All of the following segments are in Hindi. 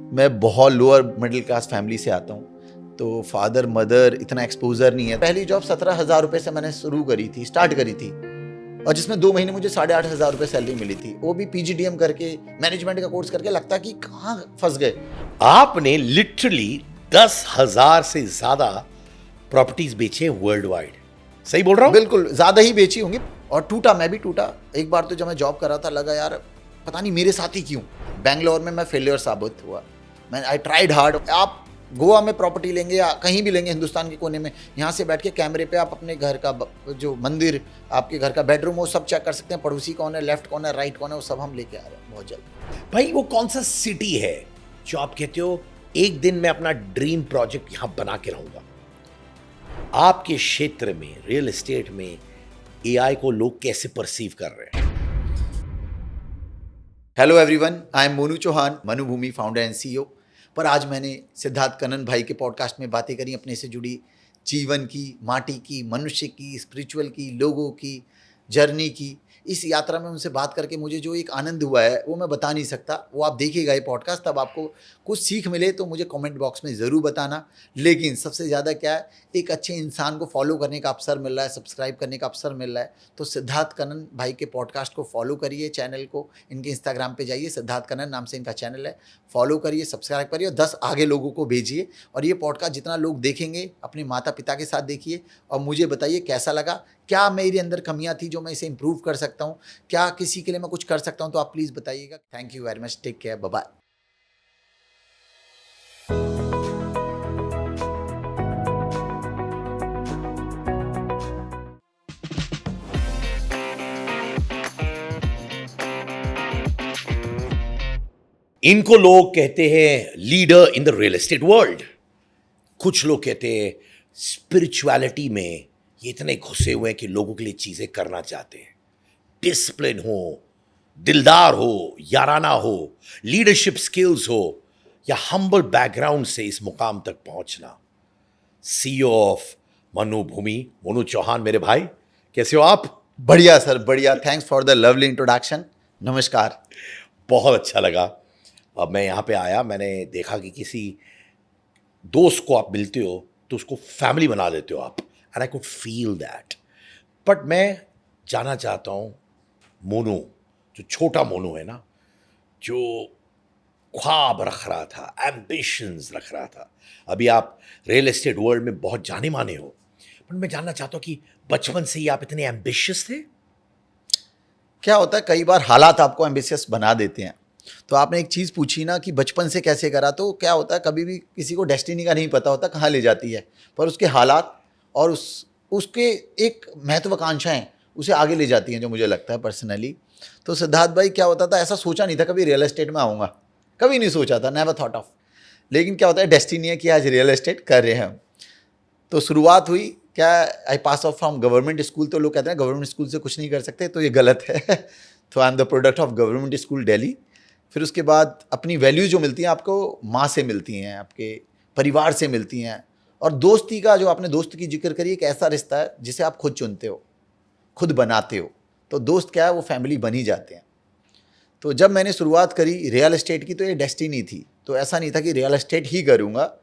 मैं बहुत लोअर मिडिल क्लास फैमिली से आता हूँ, तो फादर मदर इतना एक्सपोजर नहीं है। पहली जॉब 17,000 रुपये से मैंने स्टार्ट करी थी, और जिसमें 2 महीने मुझे 8,500 रुपये सैलरी मिली थी। वो भी PGDM करके, मैनेजमेंट का कोर्स करके। लगता कि कहाँ फंस गए। आपने लिटरली 10,000 से ज्यादा प्रॉपर्टीज बेचे वर्ल्ड वाइड, सही बोल रहा हूँ? बिल्कुल, ज्यादा ही बेची होंगी। और टूटा, मैं भी टूटा। एक बार तो जब मैं जॉब कर रहा था, लगा यार पता नहीं मेरे साथ ही क्यों। बैंगलोर में मैं फेलियर साबित हुआ। I tried hard. आप गोवा में प्रॉपर्टी लेंगे या कहीं भी लेंगे हिंदुस्तान के कोने में, यहाँ से बैठ के कैमरे पे आप अपने घर का जो मंदिर, आपके घर का बेडरूम, वो सब चेक कर सकते हैं। पड़ोसी कौन है, लेफ्ट कौन है, राइट कौन है, वो सब हम लेके आ रहे हैं बहुत जल्द। भाई वो कौन सा सिटी है जो आप कहते हो एक दिन मैं अपना ड्रीम प्रोजेक्ट यहां बना के रहूंगा? आपके क्षेत्र में, रियल एस्टेट में AI को लोग कैसे परसीव कर रहे हैं? Hello everyone, I am Monu Chauhan, Manubhumi founder and CEO। पर आज मैंने सिद्धार्थ कनन भाई के पॉडकास्ट में बातें करी अपने से जुड़ी, जीवन की, माटी की, मनुष्य की, स्पिरिचुअल की, लोगों की, जर्नी की। इस यात्रा में उनसे बात करके मुझे जो एक आनंद हुआ है वो मैं बता नहीं सकता। वो आप देखिएगा ये पॉडकास्ट, तब आपको कुछ सीख मिले तो मुझे कमेंट बॉक्स में ज़रूर बताना। लेकिन सबसे ज़्यादा क्या है, एक अच्छे इंसान को फॉलो करने का अवसर मिल रहा है, सब्सक्राइब करने का अवसर मिल रहा है। तो सिद्धार्थ कनन भाई के पॉडकास्ट को फॉलो करिए, चैनल को, इनके इंस्टाग्राम पे जाइए, सिद्धार्थ कनन नाम से इनका चैनल है। फॉलो करिए, सब्सक्राइब करिए और 10 आगे लोगों को भेजिए। और ये पॉडकास्ट जितना लोग देखेंगे, अपने माता पिता के साथ देखिए और मुझे बताइए कैसा लगा, क्या मेरे अंदर कमियां थी जो मैं इसे इंप्रूव कर सकता हूं, क्या किसी के लिए मैं कुछ कर सकता हूं, तो आप प्लीज़ बताइएगा। Thank you very much, take care, bye bye. इनको लोग कहते हैं leader in the real estate world. कुछ लोग कहते हैं स्पिरिचुअलिटी में ये इतने घुसे हुए हैं कि लोगों के लिए चीजें करना चाहते हैं। डिसिप्लिन हो, दिलदार हो, याराना हो, लीडरशिप स्किल्स हो, या हम्बल बैकग्राउंड से इस मुकाम तक पहुंचना। CEO ऑफ मनुभूमि, मोनू चौहान मेरे भाई, कैसे हो आप? बढ़िया सर, बढ़िया। Thanks for the lovely introduction. नमस्कार। बहुत अच्छा लगा। अब मैं यहाँ पे आया, मैंने देखा कि किसी दोस्त को आप मिलते हो तो उसको फैमिली बना देते हो आप, and I could feel that. But मैं जानना चाहता हूँ मोनू, जो छोटा मोनू है ना, जो ख्वाब रख रहा था, एम्बिशंस रख रहा था। अभी आप रियल एस्टेट वर्ल्ड में बहुत जाने माने हो, पर मैं जानना चाहता हूँ कि बचपन से ही आप इतने एम्बिशियस थे? क्या होता है, कई बार हालात आपको एम्बिशियस बना देते हैं। तो आपने एक चीज़ पूछी ना कि बचपन से कैसे करा, तो क्या होता है, कभी भी किसी को डेस्टिनी का नहीं पता होता कहाँ ले जाती है, पर उसके हालात और उसके एक महत्वाकांक्षाएं उसे आगे ले जाती हैं, जो मुझे लगता है पर्सनली। तो सिद्धार्थ भाई क्या होता था, ऐसा सोचा नहीं था कभी रियल एस्टेट में आऊँगा, कभी नहीं सोचा था, नेवर थॉट ऑफ। लेकिन क्या होता है, डेस्टिनी है कि आज रियल एस्टेट कर रहे हैं हम। तो शुरुआत हुई क्या, आई पास ऑफ फ्रॉम गवर्नमेंट स्कूल। तो लोग कहते हैं गवर्नमेंट स्कूल से कुछ नहीं कर सकते, तो ये गलत है। तो I am the product of government school Delhi. फिर उसके बाद अपनी वैल्यूज़ जो मिलती हैं आपको माँ से मिलती हैं, आपके परिवार से मिलती हैं। और दोस्ती का, जो आपने दोस्त की जिक्र करी, एक ऐसा रिश्ता है जिसे आप खुद चुनते हो, खुद बनाते हो। तो दोस्त क्या है, वो फैमिली बन ही जाते हैं। तो जब मैंने शुरुआत करी रियल एस्टेट की, तो ये डेस्टिनी थी। तो ऐसा नहीं था कि रियल एस्टेट ही करूँगा,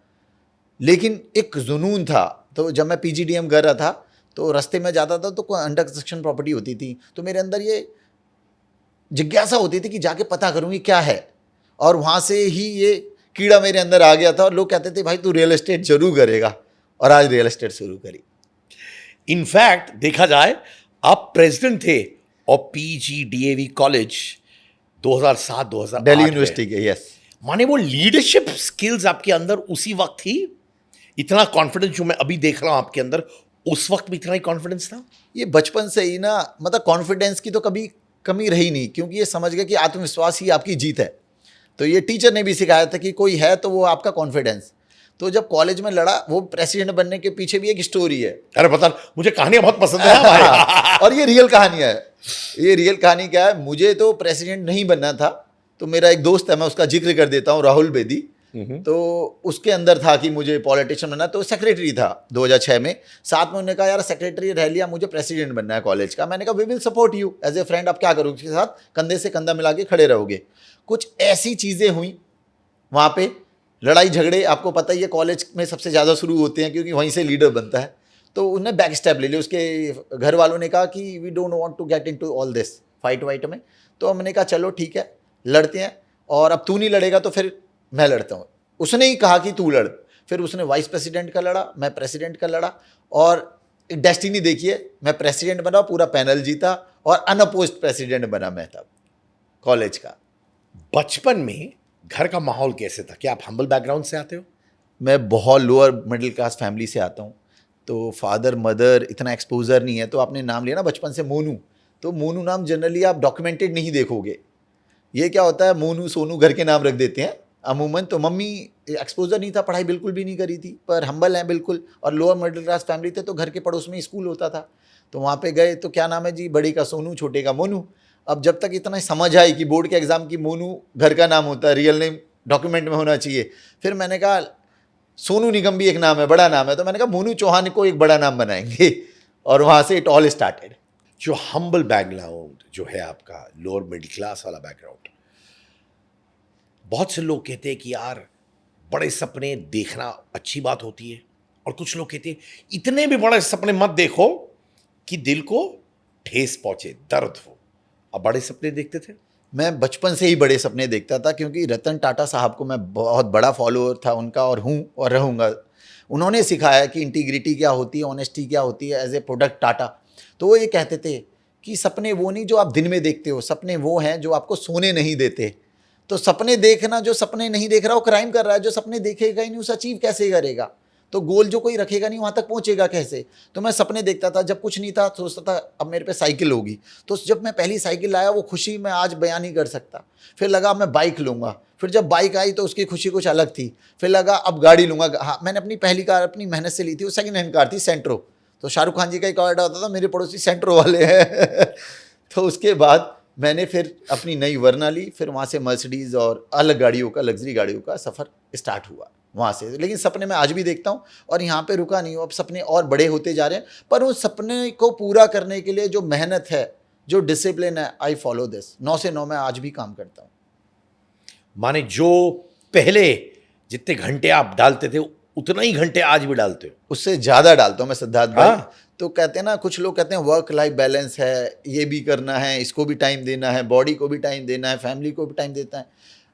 लेकिन एक जुनून था। तो जब मैं PGDM कर रहा था, तो रास्ते में जाता था तो कोई अंडर कंस्ट्रक्शन प्रॉपर्टी होती थी, तो मेरे अंदर ये जिज्ञासा होती थी कि जाके पता करूँगी क्या है। और वहाँ से ही ये कीड़ा मेरे अंदर आ गया था, और लोग कहते थे भाई तू रियल एस्टेट जरूर करेगा, और आज रियल एस्टेट शुरू करी। इनफैक्ट देखा जाए, आप प्रेसिडेंट थे और PGDAV कॉलेज 2007-2008 दिल्ली यूनिवर्सिटी के। यस, माने वो लीडरशिप स्किल्स आपके अंदर उसी वक्त थी? इतना कॉन्फिडेंस जो मैं अभी देख रहा हूं आपके अंदर, उस वक्त भी इतना ही कॉन्फिडेंस था? ये बचपन से ही ना, मतलब कॉन्फिडेंस की तो कभी कमी रही नहीं, क्योंकि ये समझ गए कि आत्मविश्वास ही आपकी जीत है। तो ये टीचर ने भी सिखाया था कि कोई है तो वो आपका कॉन्फिडेंस। तो जब कॉलेज में लड़ा, वो प्रेसिडेंट बनने के पीछे भी एक स्टोरी है। अरे बता, मुझे कहानियां बहुत पसंद है भाई। और ये रियल कहानी है। ये रियल कहानी क्या है, मुझे तो प्रेसिडेंट नहीं बनना था। तो मेरा एक दोस्त है, मैं उसका जिक्र कर देता हूँ, राहुल बेदी। तो उसके अंदर था कि मुझे पॉलिटिशियन बनना, तो सेक्रेटरी था 2006 में। साथ में उन्होंने कहा यार सेक्रेटरी रह लिया, मुझे प्रेसिडेंट बनना है कॉलेज का। मैंने कहा we will support you as a friend. आप क्या करोगे, उसके साथ कंधे से कंधा मिला के खड़े रहोगे। कुछ ऐसी चीज़ें हुई वहाँ पे लड़ाई झगड़े आपको पता ही है कॉलेज में सबसे ज़्यादा शुरू होते हैं, क्योंकि वहीं से लीडर बनता है। तो उन्होंने बैक स्टेप ले लिया, उसके घर वालों ने कहा कि we don't want to get into all this fight वाइट में। तो हमने कहा चलो ठीक है लड़ते हैं, और अब तू नहीं लड़ेगा तो फिर मैं लड़ता हूँ। उसने ही कहा कि तू लड़, फिर उसने वाइस प्रेसिडेंट का लड़ा, मैं प्रेसिडेंट का लड़ा, और एक डेस्टिनी देखिए, मैं प्रेसिडेंट बना, पूरा पैनल जीता, और अनअपोज्ड प्रेसिडेंट बना मैं तब कॉलेज का। बचपन में घर का माहौल कैसे था? क्या आप हम्बल बैकग्राउंड से आते हो? मैं बहुत लोअर मिडिल क्लास फैमिली से आता हूँ, तो फादर मदर इतना एक्सपोजर नहीं है। तो आपने नाम लिया ना बचपन से मोनू, तो मोनू नाम जनरली आप डॉक्यूमेंटेड नहीं देखोगे। ये क्या होता है, मोनू सोनू घर के नाम रख देते हैं अमूमन। तो मम्मी एक्सपोजर नहीं था, पढ़ाई बिल्कुल भी नहीं करी थी, पर हम्बल हैं बिल्कुल, और लोअर मिडिल क्लास फैमिली थे, तो घर के पड़ोस में स्कूल होता था। तो वहाँ पे गए तो क्या नाम है जी, बड़े का सोनू छोटे का मोनू। अब जब तक इतना समझ आई कि बोर्ड के एग्ज़ाम की मोनू घर का नाम होता है, रियल नेम डॉक्यूमेंट में होना चाहिए, फिर मैंने कहा सोनू निगम भी एक नाम है, बड़ा नाम है, तो मैंने कहा मोनू चौहान को एक बड़ा नाम बनाएंगे, और वहाँ से इट ऑल स्टार्टेड। जो हम्बल बैकग्राउंड जो है आपका, लोअर मिडिल क्लास वाला बैकग्राउंड, बहुत से लोग कहते हैं कि यार बड़े सपने देखना अच्छी बात होती है, और कुछ लोग कहते हैं इतने भी बड़े सपने मत देखो कि दिल को ठेस पहुंचे, दर्द हो। अब बड़े सपने देखते थे? मैं बचपन से ही बड़े सपने देखता था, क्योंकि रतन टाटा साहब को मैं बहुत बड़ा फॉलोअर था उनका, और हूँ और रहूँगा। उन्होंने सिखाया कि इंटीग्रिटी क्या होती है, ऑनेस्टी क्या होती है, एज ए प्रोडक्ट टाटा। तो वो ये कहते थे कि सपने वो नहीं जो आप दिन में देखते हो, सपने वो हैं जो आपको सोने नहीं देते। तो सपने देखना, जो सपने नहीं देख रहा वो क्राइम कर रहा है, जो सपने देखेगा ही नहीं उसे अचीव कैसे करेगा? तो गोल जो कोई रखेगा नहीं वहाँ तक पहुँचेगा कैसे? तो मैं सपने देखता था, जब कुछ नहीं था सोचता था अब मेरे पे साइकिल होगी। तो जब मैं पहली साइकिल लाया, वो खुशी मैं आज बयान नहीं कर सकता। फिर लगा मैं बाइक लूँगा, फिर जब बाइक आई तो उसकी खुशी कुछ अलग थी। फिर लगा अब गाड़ी लूँगा। हाँ, मैंने अपनी पहली कार अपनी मेहनत से ली थी, वो सेकेंड हैंड कार थी, सेंट्रो। तो शाहरुख खान जी का एक ऑर्डर होता था, मेरे पड़ोसी सेंट्रो वाले हैं तो उसके बाद मैंने फिर अपनी नई वर्ना ली, फिर वहाँ से मर्सिडीज़ और अलग गाड़ियों का, लग्जरी गाड़ियों का सफ़र स्टार्ट हुआ वहाँ से। लेकिन सपने मैं आज भी देखता हूँ, और यहाँ पे रुका नहीं हूँ, अब सपने और बड़े होते जा रहे हैं। पर उस सपने को पूरा करने के लिए जो मेहनत है, जो डिसिप्लिन है, आई फॉलो दिस। 9 से 9 मैं आज भी काम करता हूँ। माने जो पहले जितने घंटे आप डालते थे उतना ही घंटे आज भी डालते हो? उससे ज़्यादा डालता हूँ मैं सिद्धार्थ भाई। हाँ। तो कहते हैं ना, कुछ लोग कहते हैं वर्क लाइफ बैलेंस है, ये भी करना है, इसको भी टाइम देना है, बॉडी को भी टाइम देना है, फैमिली को भी टाइम देता है।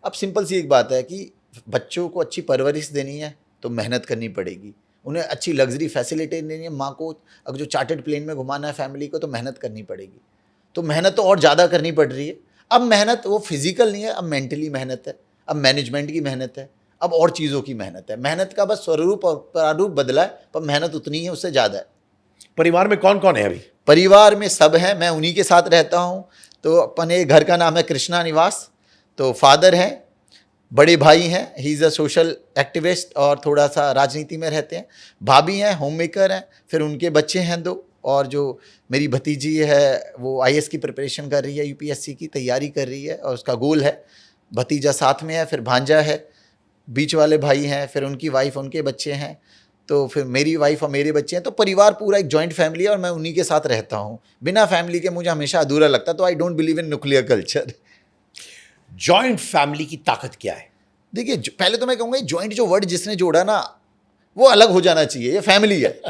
अब सिंपल सी एक बात है कि बच्चों को अच्छी परवरिश देनी है तो मेहनत करनी पड़ेगी, उन्हें अच्छी लग्जरी फैसिलिटी देनी है। माँ को अगर जो चार्टर्ड प्लेन में घुमाना है फैमिली को, तो मेहनत करनी पड़ेगी। तो मेहनत तो और ज़्यादा करनी पड़ रही है। अब मेहनत वो फिजिकल नहीं है, अब मेंटली मेहनत है, अब मैनेजमेंट की मेहनत है, अब और चीज़ों की मेहनत है। मेहनत का बस स्वरूप और प्रारूप बदला है, पर मेहनत उतनी है, उससे ज़्यादा है। परिवार में कौन कौन है अभी? परिवार में सब हैं, मैं उन्हीं के साथ रहता हूँ। तो अपने घर का नाम है कृष्णा निवास। तो फादर हैं, बड़े भाई हैं, he is a social activist और थोड़ा सा राजनीति में रहते हैं। भाभी हैं, होम मेकर हैं, फिर उनके बच्चे हैं 2, और जो मेरी भतीजी है वो आईएएस की प्रिपरेशन कर रही है, यूपीएससी की तैयारी कर रही है, और उसका गोल है। भतीजा साथ में है, फिर भांजा है, बीच वाले भाई हैं, फिर उनकी वाइफ, उनके बच्चे हैं, तो फिर मेरी वाइफ और मेरे बच्चे हैं। तो परिवार पूरा एक जॉइंट फैमिली है, और मैं उन्हीं के साथ रहता हूँ। बिना फैमिली के मुझे हमेशा अधूरा लगता, तो I don't believe in nuclear culture. Joint family की ताकत क्या है? देखिए, पहले तो मैं कहूँगा जॉइंट जो वर्ड जिसने जोड़ा ना, वो अलग हो जाना चाहिए। ये फैमिली है।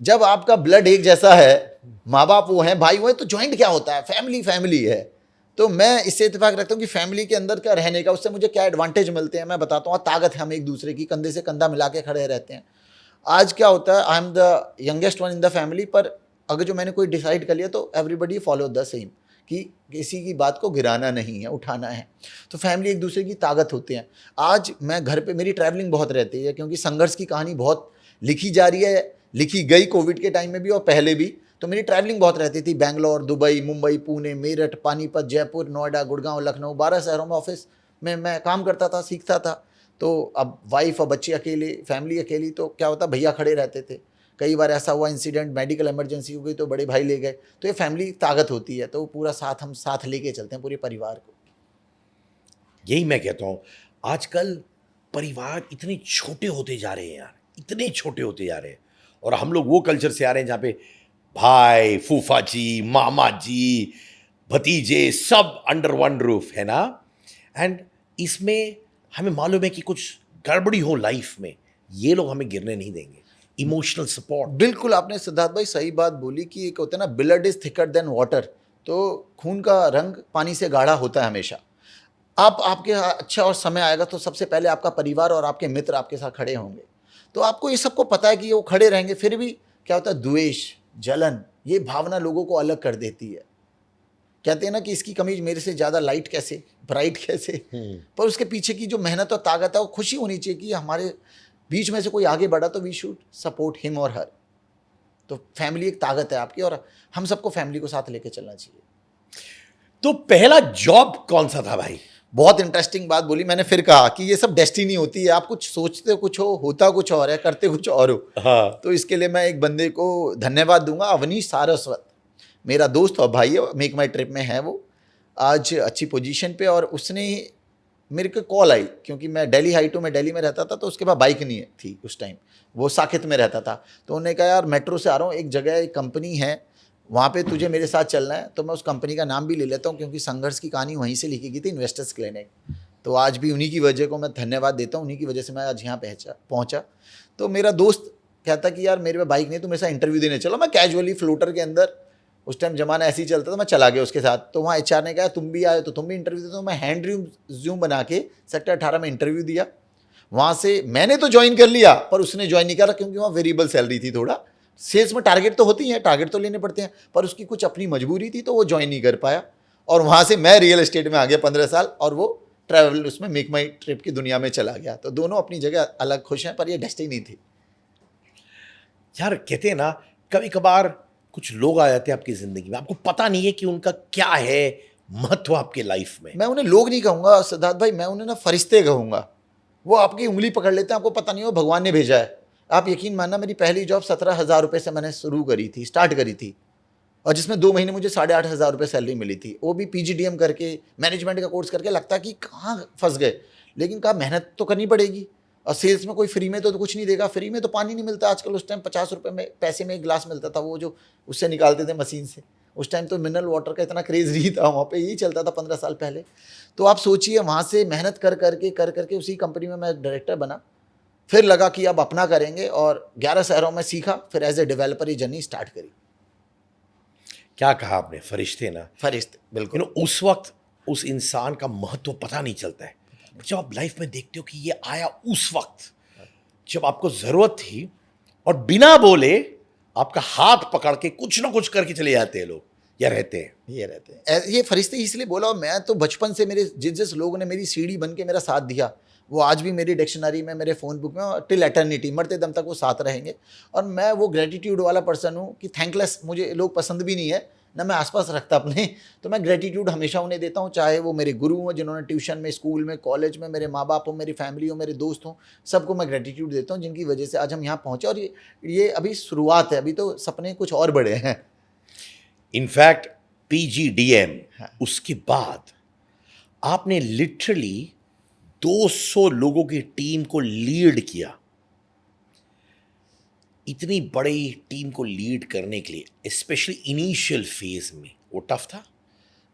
जब आपका ब्लड एक जैसा है, माँ बाप वो हैं, भाई वो हैं, तो जॉइंट क्या होता है? फैमिली फैमिली है। तो मैं इससे इत्तेफाक रखता हूँ कि फैमिली के अंदर का रहने का, उससे मुझे क्या एडवांटेज मिलते हैं मैं बताता हूँ। ताकत है, हम एक दूसरे की कंधे से कंधा मिला के खड़े रहते हैं। आज क्या होता है, I am the youngest one in the family, पर अगर जो मैंने कोई डिसाइड कर लिया तो एवरीबडी फॉलो द सेम, कि किसी की बात को गिराना नहीं है, उठाना है। तो फैमिली एक दूसरे की ताकत होते हैं। आज मैं घर पे, मेरी ट्रैवलिंग बहुत रहती है, क्योंकि संघर्ष की कहानी बहुत लिखी जा रही है, लिखी गई कोविड के टाइम में भी और पहले भी। तो मेरी ट्रैवलिंग बहुत रहती थी, बेंगलोर, दुबई, मुंबई, पुणे, मेरठ, पानीपत, जयपुर, नोएडा, गुड़गांव, लखनऊ, 12 शहरों में ऑफिस में मैं काम करता था, सीखता था। तो अब वाइफ और बच्चे अकेले, फैमिली अकेली, तो क्या होता, भैया खड़े रहते थे। कई बार ऐसा हुआ इंसिडेंट, मेडिकल इमरजेंसी हो गई तो बड़े भाई ले गए। तो ये फैमिली ताकत होती है, तो पूरा साथ, हम साथ लेके चलते हैं पूरे परिवार को। यही मैं कहता हूँ, आजकल परिवार इतने छोटे होते जा रहे हैं यार, इतने छोटे होते जा रहे हैं। और हम लोग वो कल्चर से आ रहे हैं जहाँ पे भाई, फूफा जी, मामा जी, भतीजे सब अंडर वन रूफ है ना। एंड इसमें हमें मालूम है कि कुछ गड़बड़ी हो लाइफ में, ये लोग हमें गिरने नहीं देंगे। Emotional support. बिल्कुल आपने सिद्धार्थ भाई सही बात बोली कि एक होता है ना, blood is thicker than water, तो खून का रंग पानी से गाढ़ा होता है हमेशा। आप आपके अच्छा और समय आएगा तो सबसे पहले आपका परिवार और आपके मित्र आपके साथ खड़े होंगे। तो आपको ये सबको पता है कि वो खड़े रहेंगे, फिर भी क्या होता है, द्वेष, जलन, ये भावना लोगों को अलग कर देती है। कहते हैं ना कि इसकी कमीज मेरे से ज़्यादा लाइट कैसे, ब्राइट कैसे, पर उसके पीछे की जो मेहनत और ताकत है वो खुशी होनी चाहिए कि हमारे बीच में से कोई आगे बढ़ा तो वी शुड सपोर्ट हिम और हर। तो फैमिली एक ताकत है आपकी और हम सबको फैमिली को साथ लेके चलना चाहिए। तो पहला जॉब कौन सा था भाई? बहुत इंटरेस्टिंग बात बोली, मैंने फिर कहा कि ये सब डेस्टिनी होती है, आप कुछ सोचते कुछ हो, होता कुछ और है, करते कुछ और हो। हाँ। तो इसके लिए मैं एक बंदे को धन्यवाद दूंगा, अवनीश सारस्वत, मेरा दोस्त और भाई है, मेक माई ट्रिप में है वो आज अच्छी पोजीशन पे। और उसने मेरे को कॉल आई क्योंकि मैं दिल्ली हाइटो में दिल्ली में रहता था, तो उसके पास बाइक नहीं थी उस टाइम, वो साकेत में रहता था। तो उन्होंने कहा यार मेट्रो से आ रहा हूँ, एक जगह एक कंपनी है वहाँ पे तुझे मेरे साथ चलना है। तो मैं उस कंपनी का नाम भी ले लेता हूँ क्योंकि संघर्ष की कहानी वहीं से लिखी गई थी, इन्वेस्टर्स क्लिनिक। तो आज भी उन्हीं की वजह को मैं धन्यवाद देता हूँ, उन्हीं की वजह से मैं आज यहाँ पहुँचा। तो मेरा दोस्त कहता कि यार मेरे पे बाइक नहीं, तो मेरे साथ इंटरव्यू देने चलो। मैं कैजुअली फ्लोटर के अंदर, उस टाइम जमाना ऐसे ही चलता था, मैं चला गया उसके साथ। तो वहाँ एचआर ने कहा तुम भी आए तो तुम भी इंटरव्यू दे। तो मैं हैंड रिज्यूम बना के सेक्टर 18 में इंटरव्यू दिया। वहाँ से मैंने तो ज्वाइन कर लिया, पर उसने ज्वाइन नहीं करा क्योंकि वहाँ वेरिएबल सैलरी थी। थोड़ा सेल्स में टारगेट तो होती है, टारगेट तो लेने पड़ते हैं, पर उसकी कुछ अपनी मजबूरी थी तो वो ज्वाइन नहीं कर पाया। और वहाँ से मैं रियल एस्टेट में आ गया 15 साल, और वो ट्रैवल उसमें मेक माई ट्रिप की दुनिया में चला गया। तो दोनों अपनी जगह अलग खुश हैं, पर ये डेस्टिनी थी। यार कहते हैं ना, कभी कभार कुछ लोग आ जाते हैं आपकी जिंदगी में, आपको पता नहीं है कि उनका क्या है महत्व आपके लाइफ में। मैं उन्हें लोग नहीं कहूँगा सिद्धार्थ भाई, मैं उन्हें ना फरिश्ते कहूँगा। वो आपकी उंगली पकड़ लेते हैं, आपको पता नहीं हो भगवान ने भेजा है। आप यकीन मानना, मेरी पहली जॉब 17,000 रुपये से मैंने शुरू करी थी, स्टार्ट करी थी, और जिसमें 2 महीने मुझे 8,500 रुपये सैलरी मिली थी। वो भी पीजीडीएम करके, मैनेजमेंट का कोर्स करके। लगता कि कहाँ फंस गए, लेकिन कहा मेहनत तो करनी पड़ेगी। और सेल्स में कोई फ्री में तो कुछ नहीं देगा, फ्री में तो पानी नहीं मिलता आजकल। उस टाइम 50 रुपये में पैसे में एक गिलास मिलता था, वो जो उससे निकालते थे मशीन से। उस टाइम तो मिनरल वाटर का इतना क्रेज़ नहीं था, वहाँ पे यही चलता था 15 साल पहले। तो आप सोचिए, वहाँ से मेहनत कर करके उसी कंपनी में मैं डायरेक्टर बना। फिर लगा कि अब अपना करेंगे, और 11 शहरों में सीखा, फिर एज ए डेवलपर ये जर्नी स्टार्ट करी। क्या कहा आपने, फरिश्ते ना, फरिश्ते, बिल्कुल। उस वक्त उस इंसान का महत्व पता नहीं चलता है। जब आप लाइफ में देखते हो कि ये आया उस वक्त जब आपको जरूरत थी, और बिना बोले आपका हाथ पकड़ के कुछ ना कुछ करके चले जाते हैं लोग, या रहते हैं। ये फरिश्ते इसलिए बोला, और मैं तो बचपन से मेरे जिस लोगों ने मेरी सीढ़ी बन के मेरा साथ दिया, वो आज भी मेरी डिक्शनरी में, मेरे फ़ोन बुक में, टिल एटर्निटी, मरते दम तक वो साथ रहेंगे। और मैं वो ग्रेटिट्यूड वाला पर्सन हूँ कि थैंकलेस मुझे लोग पसंद भी नहीं है, ना मैं आसपास रखता अपने। तो मैं ग्रेटिट्यूड हमेशा उन्हें देता हूँ, चाहे वो मेरे गुरु हों जिन्होंने ट्यूशन में, स्कूल में, कॉलेज में, मेरे माँ बाप हो, मेरी फैमिली हो, मेरे दोस्त हों, सबको मैं ग्रेटिट्यूड देता हूँ, जिनकी वजह से आज हम यहाँ पहुँचे। और ये अभी शुरुआत है, अभी तो सपने कुछ और बड़े हैं। इनफैक्ट पीजीडीएम, उसके बाद आपने लिटरली 200 लोगों की टीम को लीड किया। इतनी बड़ी टीम को लीड करने के लिए, स्पेशली इनिशियल फेज में, वो टफ था?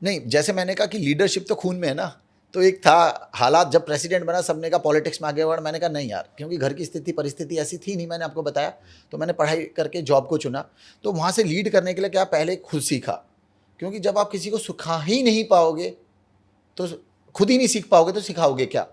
नहीं, जैसे मैंने कहा कि लीडरशिप तो खून में है ना। तो एक था हालात, जब प्रेसिडेंट बना सबने कहा पॉलिटिक्स में आगे बढ़। मैंने कहा नहीं यार, क्योंकि घर की स्थिति परिस्थिति ऐसी थी नहीं, मैंने आपको बताया। तो मैंने पढ़ाई करके जॉब को चुना। तो वहाँ से लीड करने के लिए क्या, पहले खुद सीखा, क्योंकि जब आप किसी को सिखा ही नहीं पाओगे तो खुद ही नहीं सीख पाओगे तो सिखाओगे क्या।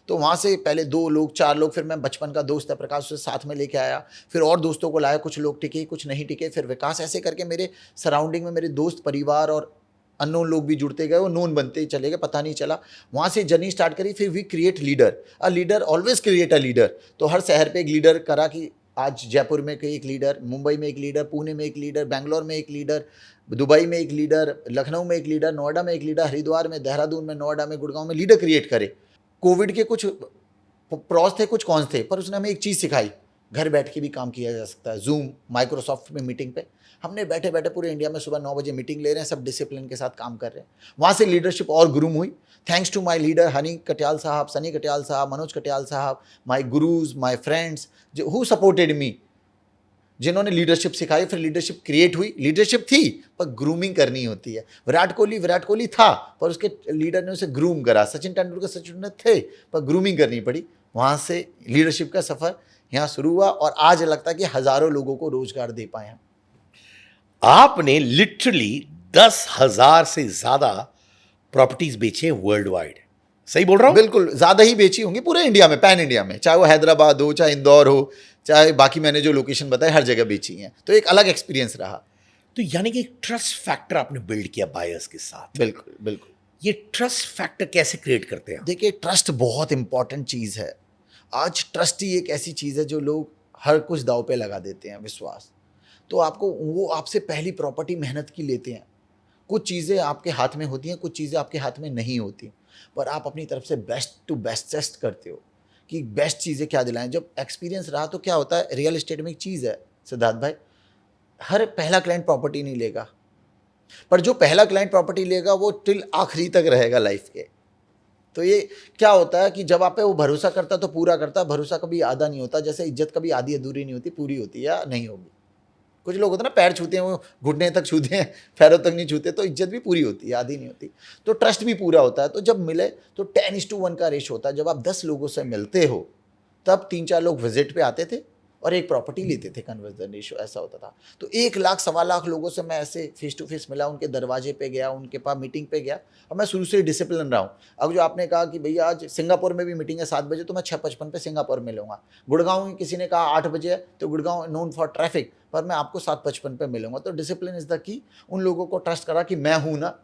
तो वहाँ से पहले 2 लोग, 4 लोग, फिर मैं बचपन का दोस्त है प्रकाश, उसे साथ में लेके आया। फिर और दोस्तों को लाया, कुछ लोग टिके, कुछ नहीं टिके। फिर विकास, ऐसे करके मेरे सराउंडिंग में मेरे दोस्त, परिवार और अननोन लोग भी जुड़ते गए, वो नोन बनते ही चले गए, पता नहीं चला। वहाँ से जर्नी स्टार्ट करी। फिर we create leader, a leader always create a leader. तो हर शहर पे एक लीडर करा कि आज जयपुर में एक लीडर, मुंबई में एक लीडर, पुणे में एक लीडर, बेंगलोर में एक लीडर, दुबई में एक लीडर, लखनऊ में एक लीडर, नोएडा में एक लीडर, हरिद्वार में, देहरादून में, नोएडा में, गुड़गांव में लीडर क्रिएट करे। कोविड के कुछ प्रॉस थे, कुछ कॉन्स थे, पर उसने हमें एक चीज़ सिखाई, घर बैठ के भी काम किया जा सकता है। जूम, माइक्रोसॉफ्ट में मीटिंग पे हमने बैठे बैठे पूरे इंडिया में सुबह 9 बजे मीटिंग ले रहे हैं, सब डिसिप्लिन के साथ काम कर रहे हैं। वहाँ से लीडरशिप और ग्रूम हुई, thanks to my leader Honey Katiyal sahab, Sunny Katiyal sahab, Manoj Katiyal sahab, my gurus, my friends who supported me. जिन्होंने लीडरशिप सिखाई, फिर लीडरशिप क्रिएट हुई, लीडरशिप थी पर ग्रूमिंग करनी होती है। विराट कोहली था पर उसके लीडर ने उसे ग्रूम करा, सचिन तेंदुलकर थे पर ग्रूमिंग करनी पड़ी। वहाँ से लीडरशिप का सफ़र यहाँ शुरू हुआ और आज लगता है कि हज़ारों लोगों को रोजगार दे पाए हैं। आपने लिटरली 10,000 से ज्यादा प्रॉपर्टीज बेचे वर्ल्ड वाइड, सही बोल रहा हूं? बिल्कुल, ज़्यादा ही बेची होंगी पूरे इंडिया में, पैन इंडिया में, चाहे वो हैदराबाद हो, चाहे इंदौर हो, चाहे बाकी मैंने जो लोकेशन बताए, हर जगह बेची हैं। तो एक अलग एक्सपीरियंस रहा। तो यानी कि एक ट्रस्ट फैक्टर आपने बिल्ड किया बायर्स के साथ। बिल्कुल बिल्कुल। ये ट्रस्ट फैक्टर कैसे क्रिएट करते हैं? देखिए, ट्रस्ट बहुत इंपॉर्टेंट चीज़ है। आज ट्रस्ट ही एक ऐसी चीज़ है जो लोग हर कुछ दांव पे लगा देते हैं, विश्वास। तो आपको वो आपसे पहली प्रॉपर्टी मेहनत की लेते हैं। कुछ चीज़ें आपके हाथ में होती हैं, कुछ चीज़ें आपके हाथ में नहीं होती, पर आप अपनी तरफ से बेस्ट टू बेस्ट टेस्ट करते हो कि बेस्ट चीज़ें क्या दिलाएं। जब एक्सपीरियंस रहा तो क्या होता है, रियल एस्टेट में एक चीज़ है सिद्धार्थ भाई, हर पहला क्लाइंट प्रॉपर्टी नहीं लेगा, पर जो पहला क्लाइंट प्रॉपर्टी लेगा वो टिल आखिरी तक रहेगा लाइफ के। तो ये क्या होता है कि जब आप पे वो भरोसा करता है तो पूरा करता है। भरोसा कभी आधा नहीं होता, जैसे इज्जत कभी आधी अधूरी नहीं होती, पूरी होती है या नहीं होगी। कुछ लोग होते हैं ना, पैर छूते हैं वो घुटने तक छूते हैं, पैरों तक नहीं छूते, तो इज्जत भी पूरी होती है, आधी नहीं होती। तो ट्रस्ट भी पूरा होता है। तो जब मिले तो 10:1 का रेशो होता है। जब आप 10 लोगों से मिलते हो तब 3-4 लोग विजिट पे आते थे और एक प्रॉपर्टी लेते थे, कन्वर्जन रेशियो ऐसा होता था। तो 1 लाख 1.25 लाख लोगों से मैं ऐसे फेस टू फेस मिला, उनके दरवाजे पे गया, उनके पास मीटिंग पे गया, और मैं शुरू से ही डिसिप्लिन रहा हूँ। अब जो आपने कहा कि भैया आज सिंगापुर में भी मीटिंग है 7 बजे, तो मैं 6:55 पे सिंगापुर मिलूंगा। गुड़गांव में किसी ने कहा 8 बजे है, तो गुड़गांव नोन फॉर ट्रैफिक, पर मैं आपको 7:55 पे मिलूंगा। तो डिसिप्लिन इज द की। उन लोगों को ट्रस्ट करा कि मैं हूँ ना,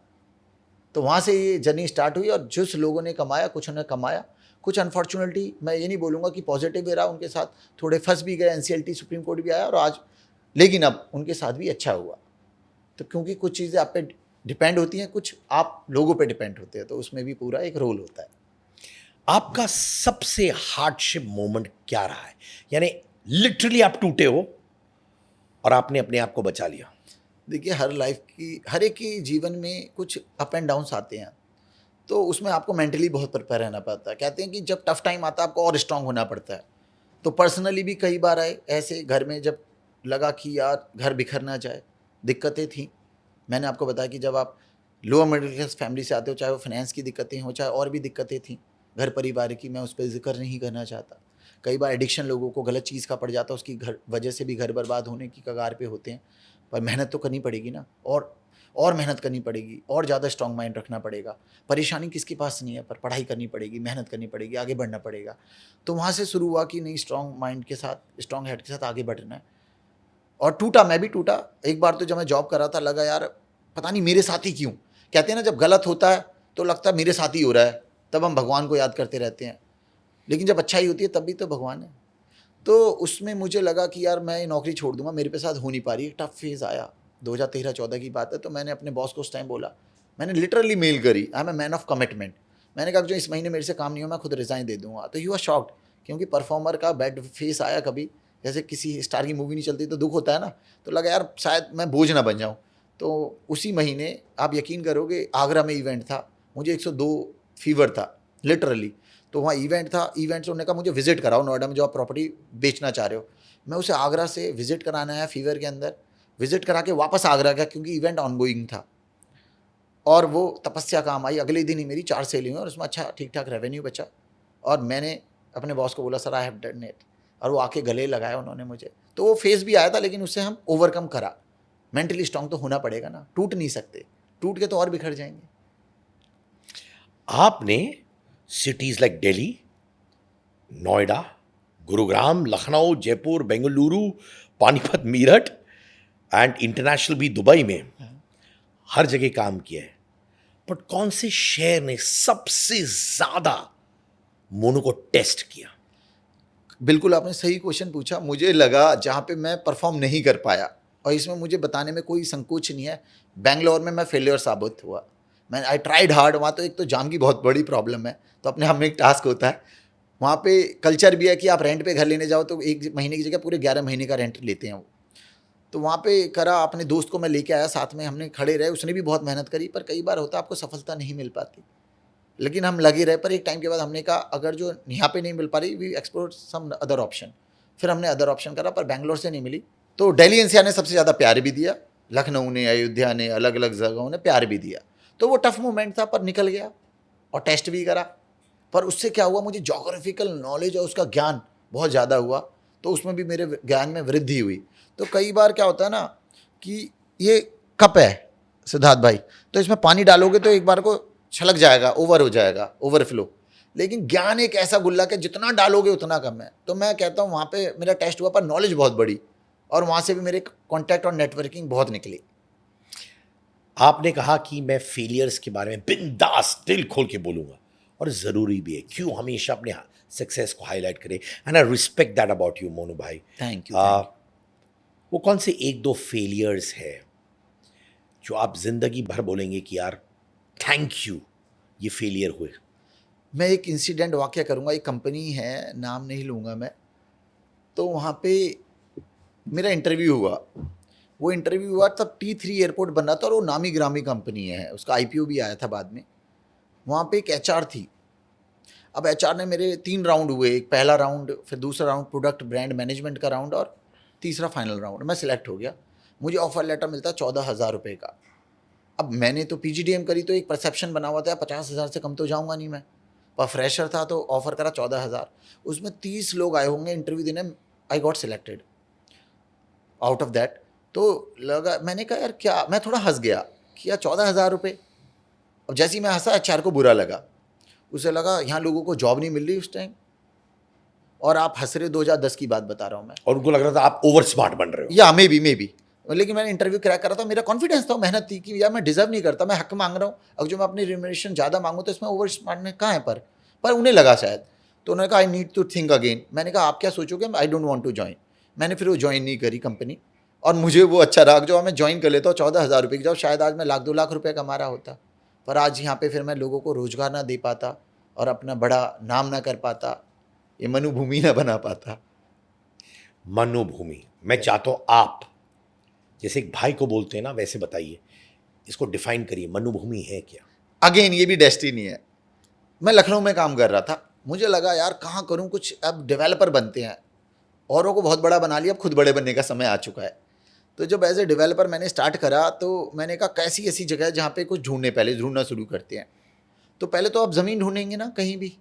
तो वहाँ से ये जर्नी स्टार्ट हुई। और जिस लोगों ने कमाया, कुछ ने कमाया, कुछ अनफॉर्चुनेटली, मैं ये नहीं बोलूँगा कि पॉजिटिव ही रहा, उनके साथ थोड़े फंस भी गए, एनसीएलटी सुप्रीम कोर्ट भी आया और आज, लेकिन अब उनके साथ भी अच्छा हुआ। तो क्योंकि कुछ चीज़ें आप पे डिपेंड होती हैं, कुछ आप लोगों पे डिपेंड होते हैं, तो उसमें भी पूरा एक रोल होता है। आपका सबसे हार्डशिप मोमेंट क्या रहा है? यानी लिटरली आप टूटे हो और आपने अपने आप को बचा लिया। देखिए, हर एक की जीवन में कुछ अप एंड डाउन्स आते हैं, तो उसमें आपको मेंटली बहुत प्रिपेयर रहना पड़ता है। कहते हैं कि जब टफ टाइम आता है आपको और स्ट्रांग होना पड़ता है। तो पर्सनली भी कई बार आए ऐसे, घर में जब लगा कि यार घर बिखर ना जाए, दिक्कतें थी। मैंने आपको बताया कि जब आप लोअर मिडिल क्लास फैमिली से आते हो, चाहे वो फाइनेंस की दिक्कतें हों, चाहे और भी दिक्कतें थी घर परिवार की, मैं उस पर जिक्र नहीं करना चाहता। कई बार एडिक्शन लोगों को गलत चीज़ का पड़ जाता है, उसकी घर वजह से भी घर बर्बाद होने की कगार पे होते हैं। पर मेहनत तो करनी पड़ेगी ना, और मेहनत करनी पड़ेगी, और ज़्यादा स्ट्रॉन्ग माइंड रखना पड़ेगा। परेशानी किसके पास नहीं है, पर पढ़ाई करनी पड़ेगी, मेहनत करनी पड़ेगी, आगे बढ़ना पड़ेगा। तो वहाँ से शुरू हुआ कि नहीं, स्ट्रॉन्ग माइंड के साथ, स्ट्रॉन्ग हेड के साथ आगे बढ़ना है। और टूटा, मैं भी टूटा। एक बार तो जब मैं जॉब कर रहा था, लगा यार पता नहीं मेरे साथ ही क्यों। कहते हैं ना, जब गलत होता है तो लगता है मेरे साथ ही हो रहा है, तब हम भगवान को याद करते रहते हैं, लेकिन जब अच्छाई होती है तब भी तो भगवान है। तो उसमें मुझे लगा कि यार मैं ये नौकरी छोड़ दूंगा, मेरे पे साथ हो नहीं पा रही। एक टफ फेज़ आया, 2013-14 की बात है। तो मैंने अपने बॉस को उस टाइम बोला, मैंने लिटरली मेल करी, I am a man of commitment. मैंने कहा जो इस महीने मेरे से काम नहीं हो, मैं खुद रिज़ाइन दे दूंगा। तो यू आर शॉक्ड, क्योंकि परफॉर्मर का बैड फेस आया कभी, जैसे किसी स्टार की मूवी नहीं चलती तो दुख होता है ना। तो लगा यार शायद मैं बोझ ना बन जाऊँ। तो उसी महीने, आप यकीन करोगे, आगरा में इवेंट था, मुझे 102 फीवर था लिटरली। तो वहाँ इवेंट था, इवेंट से उन्होंने कहा मुझे विजिट कराओ नोएडा में जो आप प्रॉपर्टी बेचना चाह रहे हो। मैं उसे आगरा से विजिट कराना आया फीवर के अंदर, विजिट करा के वापस आगरा गया, क्योंकि इवेंट ऑनगोइंग था। और वो तपस्या काम आई। अगले दिन ही मेरी 4 सेल हुई और उसमें अच्छा ठीक ठाक रेवेन्यू बचा। और मैंने अपने बॉस को बोला, sir I have done it, और वो आके गले लगाया उन्होंने मुझे। तो वो फेस भी आया था, लेकिन उससे हम ओवरकम करा। मेंटली स्ट्रांग तो होना पड़ेगा ना, टूट नहीं सकते, टूट के तो और बिखर जाएंगे। आपने cities like Delhi, Noida, Gurugram, Lucknow, Jaipur, Bengaluru, Panipat, Meerut and international भी दुबई में हर जगह काम किया है। बट कौन से शहर ने सबसे ज्यादा मोनू को टेस्ट किया? बिल्कुल, आपने सही क्वेश्चन पूछा। मुझे लगा जहाँ पे मैं परफॉर्म नहीं कर पाया, और इसमें मुझे बताने में कोई संकोच नहीं है, बेंगलोर में मैं फेलियर साबित हुआ। मैं आई ट्राइड हार्ड। वहाँ तो एक तो जाम की बहुत बड़ी प्रॉब्लम है, तो अपने आप में एक टास्क होता है। वहाँ पे कल्चर भी है कि आप रेंट पे घर लेने जाओ तो 1 महीने की जगह पूरे 11 महीने का रेंट लेते हैं वो। तो वहाँ पे करा, अपने दोस्त को मैं लेके आया, साथ में हमने खड़े रहे, उसने भी बहुत मेहनत करी। पर कई बार होता है आपको सफलता नहीं मिल पाती, लेकिन हम लगे रहे। पर एक टाइम के बाद हमने कहा अगर जो यहाँ पे नहीं मिल पा रही, we explore some other option. फिर हमने अदर ऑप्शन करा, पर बैंगलोर से नहीं मिली, तो दिल्ली एनसीआर ने सबसे ज़्यादा प्यार भी दिया, लखनऊ ने, अयोध्या ने, अलग अलग जगहों ने प्यार भी दिया। तो वो टफ मोमेंट था पर निकल गया और टेस्ट भी करा। पर उससे क्या हुआ, मुझे जोग्राफिकल नॉलेज और उसका ज्ञान बहुत ज़्यादा हुआ, तो उसमें भी मेरे ज्ञान में वृद्धि हुई। तो कई बार क्या होता है ना कि ये कप है सिद्धार्थ भाई, तो इसमें पानी डालोगे तो एक बार को छलक जाएगा, ओवर हो जाएगा, ओवरफ्लो। लेकिन ज्ञान एक ऐसा गुल्ला कि जितना डालोगे उतना कम है। तो मैं कहता हूँ वहाँ पे मेरा टेस्ट हुआ पर नॉलेज बहुत बड़ी, और वहाँ से भी मेरे कॉन्टैक्ट और नेटवर्किंग बहुत निकली। आपने कहा कि मैं फेलियर्स के बारे में बिंदास दिल खोल के बोलूंगा, और ज़रूरी भी है। क्यों हमेशा अपने सक्सेस को हाईलाइट करें, and I respect that about you Monu भाई। Thank you. वो कौन से एक दो फेलियर्स है जो आप जिंदगी भर बोलेंगे कि यार थैंक यू ये फेलियर हुए? मैं एक इंसिडेंट वाक़या करूँगा। एक कंपनी है, नाम नहीं लूँगा मैं, तो वहाँ पे मेरा इंटरव्यू हुआ। वो इंटरव्यू हुआ तब T3 एयरपोर्ट बन रहा था, और वो नामी ग्रामी कंपनी है, उसका IPO भी आया था बाद में। वहाँ पे एक HR थी। अब HR ने मेरे 3 राउंड हुए, एक पहला राउंड, फिर दूसरा राउंड प्रोडक्ट ब्रांड मैनेजमेंट का राउंड, और तीसरा फाइनल राउंड। मैं सिलेक्ट हो गया। मुझे ऑफर लेटर मिलता 14,000 रुपये का। अब मैंने तो PGDM करी, तो एक परसेप्शन बना हुआ था 50,000 से कम तो जाऊँगा नहीं मैं, पर फ्रेशर था तो ऑफर करा 14,000। उसमें 30 लोग आए होंगे इंटरव्यू देने, I got selected out of that. तो लगा, मैंने कहा यार क्या, मैं थोड़ा हंस गया कि यार 14,000 रुपये। अब जैसे ही मैं हंसा, HR को बुरा लगा। उसे लगा यहाँ लोगों को जॉब नहीं मिल रही उस टाइम, और आप हंस रहे हो। 2010 की बात बता रहा हूँ मैं। और उनको लग रहा था आप ओवर स्मार्ट बन रहे हो। या मे बी, लेकिन मैंने इंटरव्यू क्रैक करा था। मेरा कॉन्फिडेंस था, मेहनत थी कि यार मैं डिजर्व नहीं करता, मैं हक मांग रहा हूँ। अब जो मैं अपनी रिम्यूनरेशन ज़्यादा मांगू तो इसमें ओवर स्मार्ट में कहाँ है, पर उन्हें लगा शायद। तो उन्होंने कहा I need to think again. मैंने कहा आप क्या सोचोगे, I don't want to join. मैंने फिर वो ज्वाइन नहीं करी कंपनी, और मुझे वो अच्छा रहा जो मैं ज्वाइन कर लेता हूँ 14,000 रुपये की जॉब, शायद आज मैं 1-2 लाख रुपये कमा रहा होता। पर आज यहाँ पे फिर मैं लोगों को रोज़गार ना दे पाता, और अपना बड़ा नाम ना कर पाता, ये मनुभूमि ना बना पाता। मनोभूमि, मैं चाहता हूँ आप जैसे एक भाई को बोलते हैं ना, वैसे बताइए, इसको डिफाइन करिए, मनोभूमि है क्या? अगेन ये भी डेस्टिनी है। मैं लखनऊ में काम कर रहा था, मुझे लगा यार कहाँ करूँ कुछ, अब डेवलपर बनते हैं, औरों को बहुत बड़ा बना लिया, अब खुद बड़े बनने का समय आ चुका है। तो जब एज ए डेवलपर मैंने स्टार्ट करा, तो मैंने कहा कैसी ऐसी जगह है जहाँ पे कुछ पहले ढूंढना शुरू करते हैं। तो पहले तो आप ज़मीन ढूंढेंगे ना, कहीं भी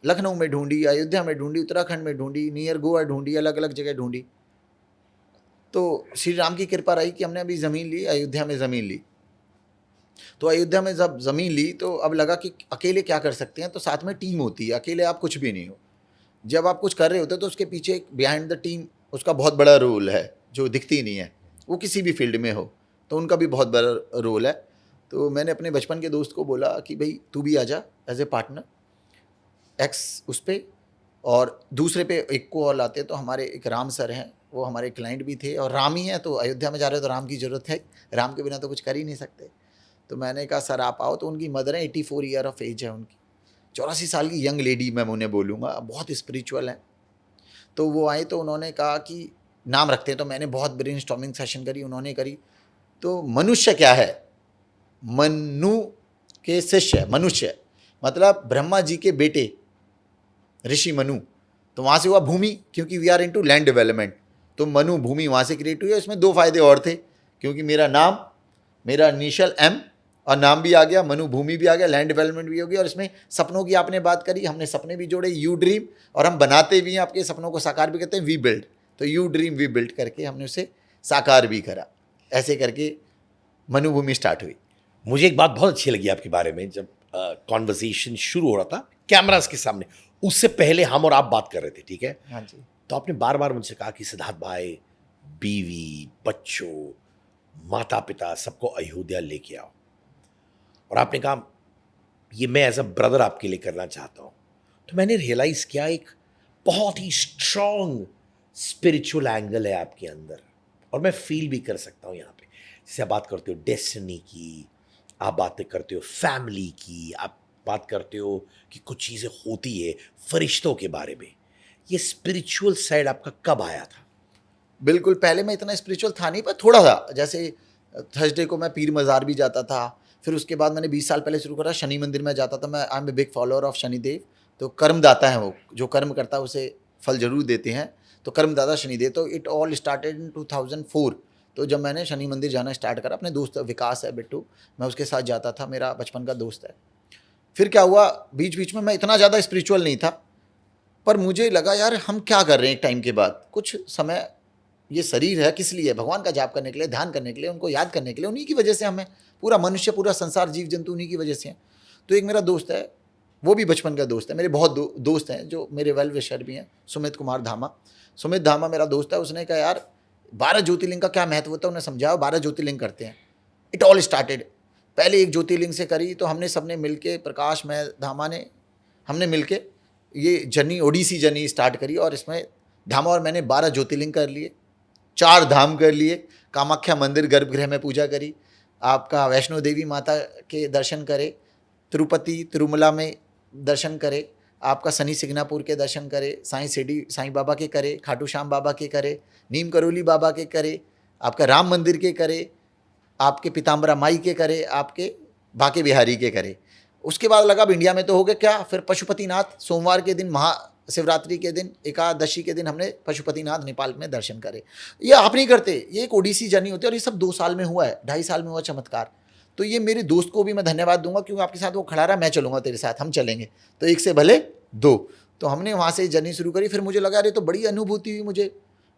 लखनऊ में ढूंढी, अयोध्या में ढूंढी, उत्तराखंड में ढूंढी, नियर गोवा ढूंढी, अलग अलग जगह ढूंढी। तो श्री राम की कृपा रही कि हमने अभी ज़मीन ली, अयोध्या में ज़मीन ली। तो अयोध्या में जब ज़मीन ली तो अब लगा कि अकेले क्या कर सकते हैं, तो साथ में टीम होती है, अकेले आप कुछ भी नहीं हो। जब आप कुछ कर रहे होते हो तो उसके पीछे एक बिहाइंड द टीम, उसका बहुत बड़ा रोल है जो दिखती नहीं है, वो किसी भी फील्ड में हो तो उनका भी बहुत बड़ा रोल है। तो मैंने अपने बचपन के दोस्त को बोला कि भाई तू भी आ जा एज ए पार्टनर, एक्स उस पर, और दूसरे पे एक को और लाते। तो हमारे एक राम सर हैं, वो हमारे क्लाइंट भी थे, और राम ही हैं, तो अयोध्या में जा रहे हो तो राम की ज़रूरत है, राम के बिना तो कुछ कर ही नहीं सकते। तो मैंने कहा सर आप आओ। तो उनकी मदर है, 84 ईयर ऑफ एज है उनकी, 84 साल की यंग लेडी मैं उन्हें बोलूँगा, बहुत स्पिरिचुअल है। तो वो आए तो उन्होंने कहा कि नाम रखते हैं। तो मैंने बहुत ब्रेनस्टॉर्मिंग सेशन करी, उन्होंने करी। तो मनुष्य क्या है, मनु के शिष्य, मनुष्य मतलब ब्रह्मा जी के बेटे ऋषि मनु। तो वहाँ से हुआ भूमि, क्योंकि we are into land development, तो मनु भूमि वहाँ से क्रिएट हुई है। इसमें 2 फायदे और थे, क्योंकि मेरा नाम, मेरा इनिशियल M और नाम भी आ गया, मनु भूमि भी आ गया, लैंड डेवलपमेंट भी हो गया। और इसमें सपनों की आपने बात करी, हमने सपने भी जोड़े, यू ड्रीम, और हम बनाते भी हैं, आपके सपनों को साकार भी करते हैं, वी बिल्ड। तो यू ड्रीम वी बिल्ड करके हमने उसे साकार भी करा। ऐसे करके मनुभूमि स्टार्ट हुई। मुझे एक बात बहुत अच्छी लगी आपके बारे में, जब कॉन्वर्सेशन शुरू हो रहा था कैमरास के सामने, उससे पहले हम और आप बात कर रहे थे, ठीक है? हाँ जी। तो आपने बार बार मुझसे कहा कि सिद्धार्थ भाई, बीवी, बच्चों, माता पिता सबको अयोध्या लेके आओ, और आपने कहा ये मैं एज अ ब्रदर आपके लिए करना चाहता हूँ। तो मैंने रियलाइज किया एक बहुत ही स्ट्रॉन्ग स्पिरिचुअल एंगल है आपके अंदर, और मैं फील भी कर सकता हूँ यहाँ पे। जैसे आप बात करते हो डेस्टिनी की, आप बातें करते हो फैमिली की, आप बात करते हो कि कुछ चीज़ें होती है फरिश्तों के बारे में। ये स्पिरिचुअल साइड आपका कब आया था? बिल्कुल, पहले मैं इतना स्पिरिचुअल था नहीं, पर थोड़ा था। जैसे थर्सडे को मैं पीर मज़ार भी जाता था। फिर उसके बाद मैंने 20 साल पहले शुरू करा, शनि मंदिर में जाता था मैं। I am a big follower of Shanidev. तो कर्मदाता है वो, जो कर्म करता है उसे फल ज़रूर देते हैं। तो कर्मदाता शनिदेव। तो इट ऑल स्टार्टेड इन 2004। तो जब मैंने शनि मंदिर जाना स्टार्ट करा, अपने दोस्त विकास है बिट्टू, मैं उसके साथ जाता था, मेरा बचपन का दोस्त है। फिर क्या हुआ, बीच बीच में मैं इतना ज़्यादा स्पिरिचुअल नहीं था, पर मुझे लगा यार हम क्या कर रहे हैं एक टाइम के बाद, कुछ समय ये शरीर है किस लिए, भगवान का जाप करने के लिए, ध्यान करने के लिए, उनको याद करने के लिए, उन्हीं की वजह से हमें, पूरा मनुष्य, पूरा संसार, जीव जंतु उन्हीं की वजह से हैं। तो एक मेरा दोस्त है, वो भी बचपन का दोस्त है, मेरे बहुत दोस्त हैं जो मेरे वेल विशर भी हैं, सुमित कुमार धामा। सुमित धामा मेरा दोस्त है, उसने कहा यार 12 ज्योतिर्लिंग का क्या महत्व होता है, उन्हें समझाया, 12 ज्योतिर्लिंग करते हैं। इट ऑल स्टार्टेड, पहले एक ज्योतिर्लिंग से करी, तो हमने सबने मिलके, प्रकाश, मैं, धामा ने, हमने मिलके ये जर्नी, ओडिसी जर्नी स्टार्ट करी, और इसमें धामा और मैंने 12 ज्योतिर्लिंग कर लिए, 4 धाम कर लिए, कामाख्या मंदिर गर्भगृह में पूजा करी, आपका वैष्णो देवी माता के दर्शन करे, तिरुपति तिरुमला में दर्शन करे, आपका शनि सिग्नापुर के दर्शन करे, साईं शिरडी साईं बाबा के करे, खाटू श्याम बाबा के करे, नीम करोली बाबा के करे, आपका राम मंदिर के करे, आपके पीताम्बरा माई के करे, आपके बाके बिहारी के करे। उसके बाद लगा अब इंडिया में तो हो गया क्या, फिर पशुपतिनाथ, सोमवार के दिन, महाशिवरात्रि के दिन, एकादशी के दिन हमने पशुपतिनाथ नेपाल में दर्शन करे। ये आप नहीं करते, ये एक ओडिसी जर्नी होती है, और ये सब 2 साल में हुआ है, 2.5 साल में हुआ चमत्कार। तो ये मेरे दोस्त को भी मैं धन्यवाद दूंगा, क्योंकि आपके साथ वो खड़ा रहा, मैं चलूंगा तेरे साथ, हम चलेंगे, तो एक से भले 2। तो हमने वहाँ से जर्नी शुरू करी। फिर मुझे लगा अरे तो बड़ी अनुभूति हुई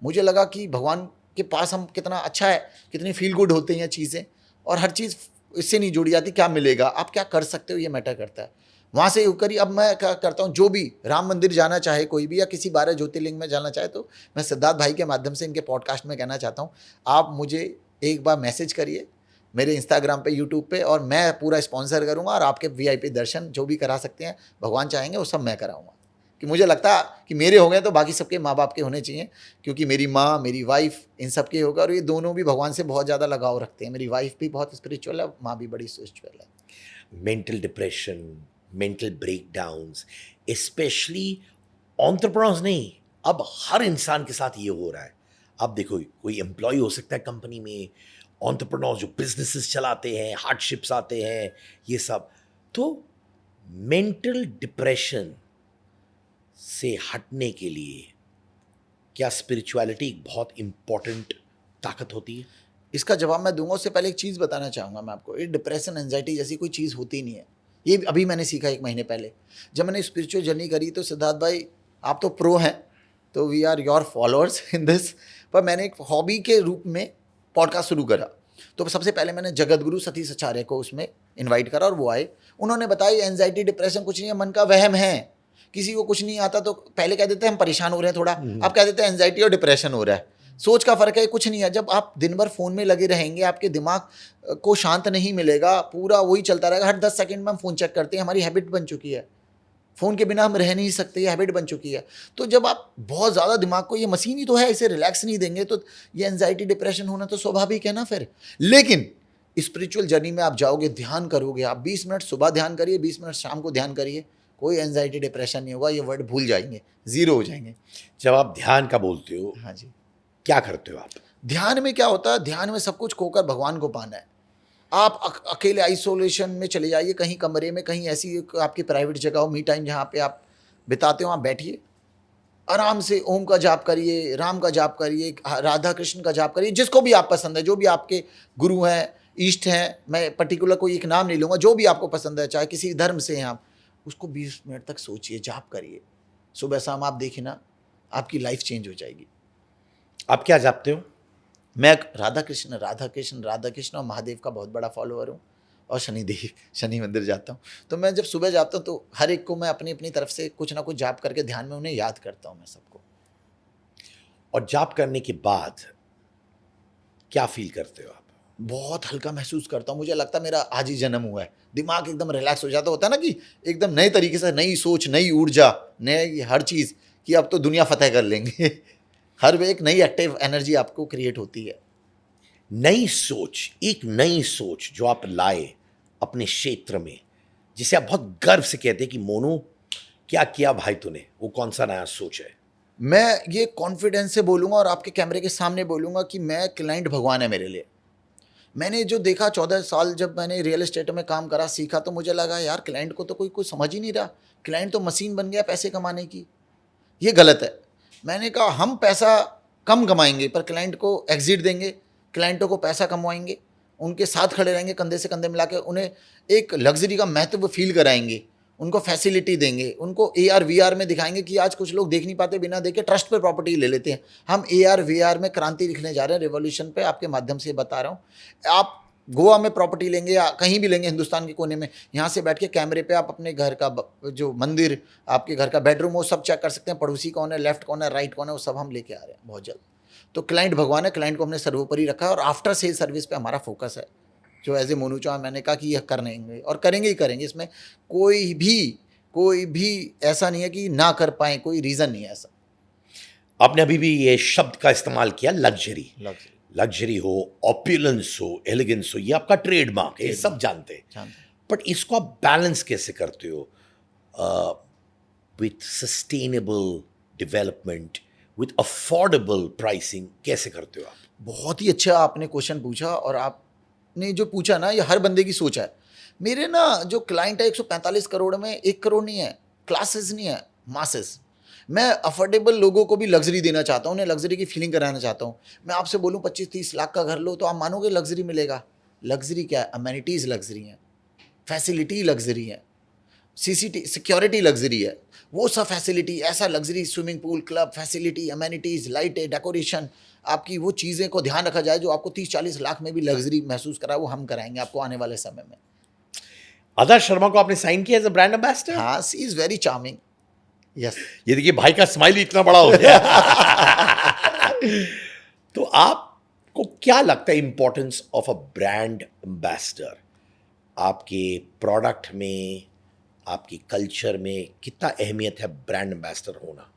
मुझे लगा कि भगवान के पास हम, कितना अच्छा है, कितनी फील गुड होती हैं चीज़ें, और हर चीज़ इससे नहीं जुड़ी जाती, क्या मिलेगा, आप क्या कर सकते हो, ये मैटर करता है। वहाँ से करी। अब मैं क्या करता हूँ, जो भी राम मंदिर जाना चाहे कोई भी, या किसी 12 ज्योतिर्लिंग में जाना चाहे, तो मैं सिद्धार्थ भाई के माध्यम से इनके पॉडकास्ट में कहना चाहता हूँ, आप मुझे एक बार मैसेज करिए मेरे इंस्टाग्राम पे, यूट्यूब पे, और मैं पूरा स्पॉन्सर करूँगा, और आपके VIP दर्शन जो भी करा सकते हैं, भगवान चाहेंगे वो सब मैं कराऊँगा। कि मुझे लगता है कि मेरे हो गए तो बाकी सबके माँ बाप के होने चाहिए, क्योंकि मेरी माँ, मेरी वाइफ, इन सब के होगा, और ये दोनों भी भगवान से बहुत ज़्यादा लगाव रखते हैं। मेरी वाइफ भी बहुत स्पिरिचुअल है, माँ भी बड़ी स्पिरिचुअल है। Mental depression, mental breakdowns, specially entrepreneurs नहीं, अब हर इंसान के साथ ये हो रहा है। अब देखो, कोई एम्प्लॉय हो सकता है कंपनी में, एंटरप्रेन्योर्स जो बिजनेसेस चलाते हैं, हार्डशिप्स आते हैं, ये सब। तो मेंटल डिप्रेशन से हटने के लिए क्या स्पिरिचुअलिटी एक बहुत इंपॉर्टेंट ताकत होती है? इसका जवाब मैं दूंगा, उससे पहले एक चीज़ बताना चाहूँगा मैं आपको। ये डिप्रेशन, एंजाइटी जैसी कोई चीज़ होती नहीं है, ये अभी मैंने सीखा 1 महीने पहले जब मैंने स्पिरिचुअल जर्नी करी। तो सिद्धार्थ भाई आप तो प्रो हैं, तो we are your followers in this. पर मैंने एक हॉबी के रूप में पॉडकास्ट शुरू करा। तो सबसे पहले मैंने जगत गुरु सतीश आचार्य को उसमें इन्वाइट करा, और वो आए। उन्होंने बताया एंजाइटी डिप्रेशन कुछ नहीं है, मन का वहम है। किसी को कुछ नहीं आता तो पहले कह देते हैं हम परेशान हो रहे हैं थोड़ा, अब कह देते हैं एंजाइटी और डिप्रेशन हो रहा है। सोच का फर्क है, कुछ नहीं है। जब आप दिन भर फ़ोन में लगे रहेंगे, आपके दिमाग को शांत नहीं मिलेगा, पूरा वही चलता रहेगा। हर 10 सेकंड में हम फ़ोन चेक करते हैं, हमारी हैबिट बन चुकी है। फ़ोन के बिना हम रह नहीं सकते, ये हैबिट बन चुकी है। तो जब आप बहुत ज़्यादा दिमाग को, ये मशीन ही तो है, इसे रिलैक्स नहीं देंगे तो ये एंजाइटी डिप्रेशन होना तो स्वाभाविक है ना फिर। लेकिन स्पिरिचुअल जर्नी में आप जाओगे, ध्यान करोगे, आप 20 मिनट सुबह ध्यान करिए, 20 मिनट शाम को ध्यान करिए, कोई एंजाइटी डिप्रेशन नहीं होगा। ये वर्ड भूल जाएंगे, ज़ीरो हो जाएंगे। जब आप ध्यान का बोलते हो, हाँ जी, क्या करते हो आप? ध्यान में क्या होता है, ध्यान में सब कुछ खोकर भगवान को पाना है। आप अकेले आइसोलेशन में चले जाइए, कहीं कमरे में, कहीं ऐसी आपकी प्राइवेट जगह हो, मी टाइम जहाँ पे आप बिताते हो, आप बैठिए आराम से, ओम का जाप करिए, राम का जाप करिए, राधा कृष्ण का जाप करिए, जिसको भी आप पसंद है, जो भी आपके गुरु हैं, इष्ट हैं। मैं पर्टिकुलर कोई एक नाम नहीं लूँगा, जो भी आपको पसंद है, चाहे किसी धर्म से हैं आप, उसको 20 मिनट तक सोचिए, जाप करिए सुबह शाम। आप देखिए ना, आपकी लाइफ चेंज हो जाएगी। आप क्या जापते हो? मैं राधा कृष्ण राधा कृष्ण राधा कृष्ण और महादेव का बहुत बड़ा फॉलोअर हूँ, और शनिदेव, शनि मंदिर जाता हूँ। तो मैं जब सुबह जाता हूँ तो हर एक को मैं अपनी अपनी तरफ से कुछ ना कुछ जाप करके ध्यान में उन्हें याद करता हूँ मैं सबको। और जाप करने के बाद क्या फील करते हो आप? बहुत हल्का महसूस करता हूँ, मुझे लगता है मेरा आज ही जन्म हुआ है। दिमाग एकदम रिलैक्स हो जाता होता है ना, कि एकदम नए तरीके से, नई सोच, नई ऊर्जा, नई हर चीज़, कि अब तो दुनिया फतेह कर लेंगे। हर एक नई एक्टिव एनर्जी आपको क्रिएट होती है। नई सोच, एक नई सोच जो आप लाए अपने क्षेत्र में, जिसे आप बहुत गर्व से कहते हैं कि मोनू क्या किया भाई तूने, वो कौन सा नया सोच है? मैं ये कॉन्फिडेंस से बोलूँगा और आपके कैमरे के सामने बोलूँगा कि मैं क्लाइंट भगवान है मेरे लिए। मैंने जो देखा 14 साल जब मैंने रियल एस्टेट में काम करा, सीखा, तो मुझे लगा यार क्लाइंट को तो कोई समझ ही नहीं रहा। क्लाइंट तो मशीन बन गया पैसे कमाने की। ये गलत है। मैंने कहा हम पैसा कम कमाएंगे पर क्लाइंट को एग्जिट देंगे, क्लाइंटों को पैसा कमवाएंगे, उनके साथ खड़े रहेंगे, कंधे से कंधे मिला के उन्हें एक लग्जरी का महत्व फील कराएंगे, उनको फैसिलिटी देंगे, उनको AR VR में दिखाएंगे कि आज कुछ लोग देख नहीं पाते, बिना देखे ट्रस्ट पे प्रॉपर्टी ले लेते हैं। हम AR VR में क्रांति लिखने जा रहे हैं, रिवॉल्यूशन पे, आपके माध्यम से बता रहा हूँ। आप गोवा में प्रॉपर्टी लेंगे या कहीं भी लेंगे हिंदुस्तान के कोने में, यहाँ से बैठ के कैमरे पे आप अपने घर का जो मंदिर, आपके घर का बेडरूम, वो सब चेक कर सकते हैं, पड़ोसी कौन है, लेफ्ट कौन है, राइट कौन है, वो सब हम लेके आ रहे हैं बहुत जल्द। तो क्लाइंट भगवान है, क्लाइंट को हमने सर्वोपरि रखा है और आफ्टर सेल सर्विस पे हमारा फोकस है, जो एज ए मोनू चौहान मैंने कहा कि यह करेंगे और करेंगे ही करेंगे। इसमें कोई भी ऐसा नहीं है कि ना कर पाए, कोई रीज़न नहीं है ऐसा। आपने अभी भी ये शब्द का इस्तेमाल किया, लग्जरी। लग्जरी हो, ऑप्युलेंस हो, एलिगेंस हो, ये आपका ट्रेडमार्क है, ये सब जानते हैं। बट इसको आप बैलेंस कैसे करते हो with sustainable development, with affordable pricing, कैसे करते हो आप? बहुत ही अच्छा आपने क्वेश्चन पूछा, और आपने जो पूछा ना, ये हर बंदे की सोच है। मेरे ना जो क्लाइंट है 145 करोड़ में 1 करोड़ नहीं है, क्लासेस नहीं है, मासेस। मैं अफोर्डेबल लोगों को भी लग्जरी देना चाहता हूँ, उन्हें लग्जरी की फीलिंग कराना चाहता हूँ। मैं आपसे बोलूँ 25-30 लाख का घर लो तो आप मानोगे लग्जरी मिलेगा? लग्जरी क्या है? अमेनिटीज़ लग्जरी हैं, फैसिलिटी लग्जरी है, सिक्योरिटी लग्जरी है, वो सब फैसिलिटी, ऐसा luxury swimming pool, club, facility, amenities, लाइटें, डेकोरेशन, आपकी वो चीज़ें को ध्यान रखा जाए जो आपको 30-40 लाख में भी लग्जरी महसूस करा, वो हम कराएंगे आपको आने वाले समय में। आदर्श शर्मा को आपने साइन किया एज अ ब्रांड एम्बेसडर? हाँ, सी इज़ वेरी चार्मिंग। यस। ये देखिए भाई का स्माइल इतना बड़ा हो गया। तो आपको क्या लगता है importance of a brand ambassador? आपके प्रोडक्ट में, आपकी कल्चर में कितना अहमियत है ब्रांड एम्बेसडर होना?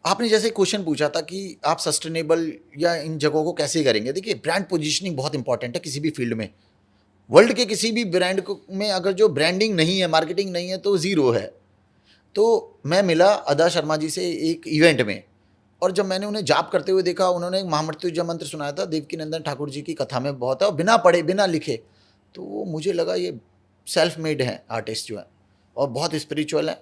आपने जैसे क्वेश्चन पूछा था कि आप सस्टेनेबल या इन जगहों को कैसे करेंगे। देखिए, ब्रांड पोजीशनिंग बहुत इंपॉर्टेंट है किसी भी फील्ड में। वर्ल्ड के किसी भी ब्रांड में अगर जो ब्रांडिंग नहीं है, मार्केटिंग नहीं है, तो ज़ीरो है। तो मैं मिला अदा शर्मा जी से एक इवेंट में, और जब मैंने उन्हें जाप करते हुए देखा, उन्होंने एक महामृत्युंजय मंत्र सुनाया था, देवकीनंदन ठाकुर जी की कथा में बहुत है, और बिना पढ़े बिना लिखे। तो वो मुझे लगा ये सेल्फ मेड हैं आर्टिस्ट जो है, और बहुत स्पिरिचुअल है।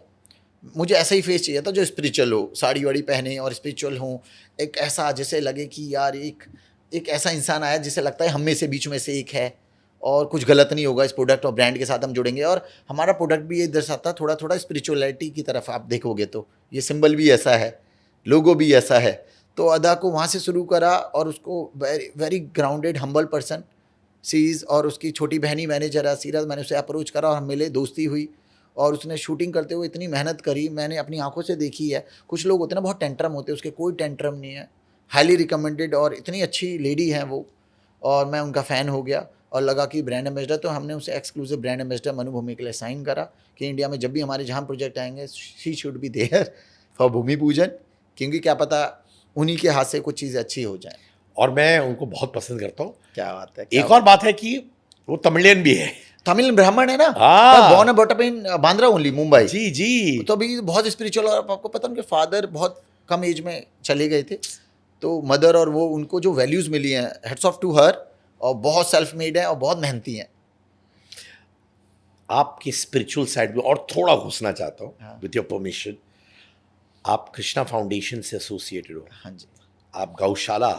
मुझे ऐसा ही फेस चाहिए था जो स्पिरिचुअल हो, साड़ी वाड़ी पहने और स्पिरिचुअल हो, एक ऐसा जैसे लगे कि यार एक ऐसा इंसान आया जिसे लगता है हम में से, बीच में से एक है, और कुछ गलत नहीं होगा इस प्रोडक्ट और ब्रांड के साथ हम जुड़ेंगे। और हमारा प्रोडक्ट भी ये दर्शाता थोड़ा थोड़ा स्पिरिचुअलिटी की तरफ, आप देखोगे तो ये सिंबल भी ऐसा है, लोगो भी ऐसा है। तो अदा को वहाँ से शुरू करा, और उसको very very grounded humble person sees, और उसकी छोटी बहनी मैनेजर है सीरत, मैंने उसे अप्रोच करा और हम मिले, दोस्ती हुई, और उसने शूटिंग करते हुए इतनी मेहनत करी, मैंने अपनी आंखों से देखी है। कुछ लोग होते हैं ना बहुत टेंट्रम होते हैं, उसके कोई टेंट्रम नहीं है, हाईली रिकमेंडेड, और इतनी अच्छी लेडी हैं वो, और मैं उनका फ़ैन हो गया और लगा कि ब्रांड एम्बेसडर। तो हमने उसे एक्सक्लूसिव ब्रांड एम्बेसडर मनुभूमि के लिए साइन करा कि इंडिया में जब भी हमारे जहाँ प्रोजेक्ट आएंगे, she should be there for bhoomi pujan, क्योंकि क्या पता उन्हीं के हाथ से कुछ चीज़ अच्छी हो जाए। और मैं उनको बहुत पसंद करता हूँ। क्या बात है। एक और बात है कि वो तमिलियन भी है, तमिल ब्राह्मण है ना, हाँ। Born brought up in Bandra only, Mumbai. जी जी। तो अभी बहुत स्पिरिचुअल, और आपको पता उनके फादर बहुत कम एज में चले गए थे, तो मदर और वो, उनको जो वैल्यूज़ मिली हैं, हेड्स ऑफ टू हर, और बहुत सेल्फ मेड है और बहुत मेहनती हैं। आपकी स्पिरिचुअल साइड में और थोड़ा घुसना चाहता हूँ, हाँ। With your permission. आप कृष्णा फाउंडेशन से एसोसिएटेड हो। हाँ जी। आप गौशाला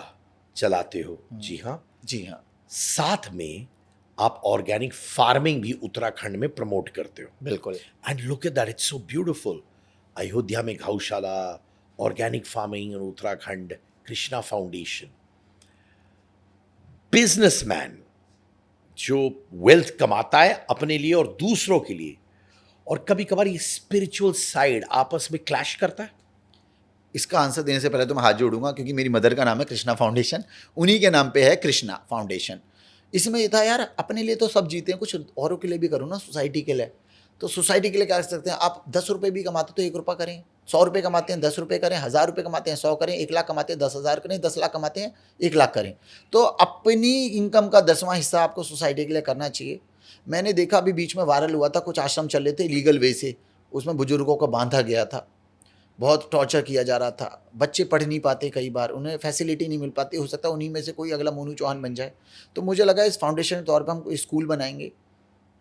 चलाते हो। जी हाँ। जी हाँ, साथ में आप ऑर्गेनिक फार्मिंग भी उत्तराखंड में प्रमोट करते हो। बिल्कुल। And look at that, it's so beautiful. Ayodhya में गौशाला, organic farming in Uttarakhand, Krishna foundation. Businessman जो वेल्थ कमाता है अपने लिए और दूसरों के लिए, और कभी कभार ये स्पिरिचुअल साइड आपस में क्लैश करता है। इसका आंसर देने से पहले तो मैं हाथ जोड़ूंगा, क्योंकि मेरी मदर का नाम है कृष्णा फाउंडेशन, उन्हीं के नाम पे है कृष्णा फाउंडेशन। इसमें ये था यार, अपने लिए तो सब जीते हैं, कुछ औरों के लिए भी करो ना, सोसाइटी के लिए। तो सोसाइटी के लिए क्या कर सकते हैं आप? 10 रुपये भी कमाते तो 1 रुपया करें, 100 रुपये कमाते हैं 10 रुपये करें, 1000 रुपये कमाते हैं 100 करें, 1 लाख कमाते हैं 10,000 करें, 10 लाख कमाते हैं 1 लाख करें। तो अपनी इनकम का 10वां हिस्सा आपको सोसाइटी के लिए करना चाहिए। मैंने देखा अभी बीच में वायरल हुआ था, कुछ आश्रम चल रहे थे लीगल वे से, उसमें बुजुर्गों को बांधा गया था, बहुत टॉर्चर किया जा रहा था, बच्चे पढ़ नहीं पाते, कई बार उन्हें फैसिलिटी नहीं मिल पाती। हो सकता है उन्हीं में से कोई अगला मोनू चौहान बन जाए। तो मुझे लगा इस फाउंडेशन के तौर पर हम कोई स्कूल बनाएंगे,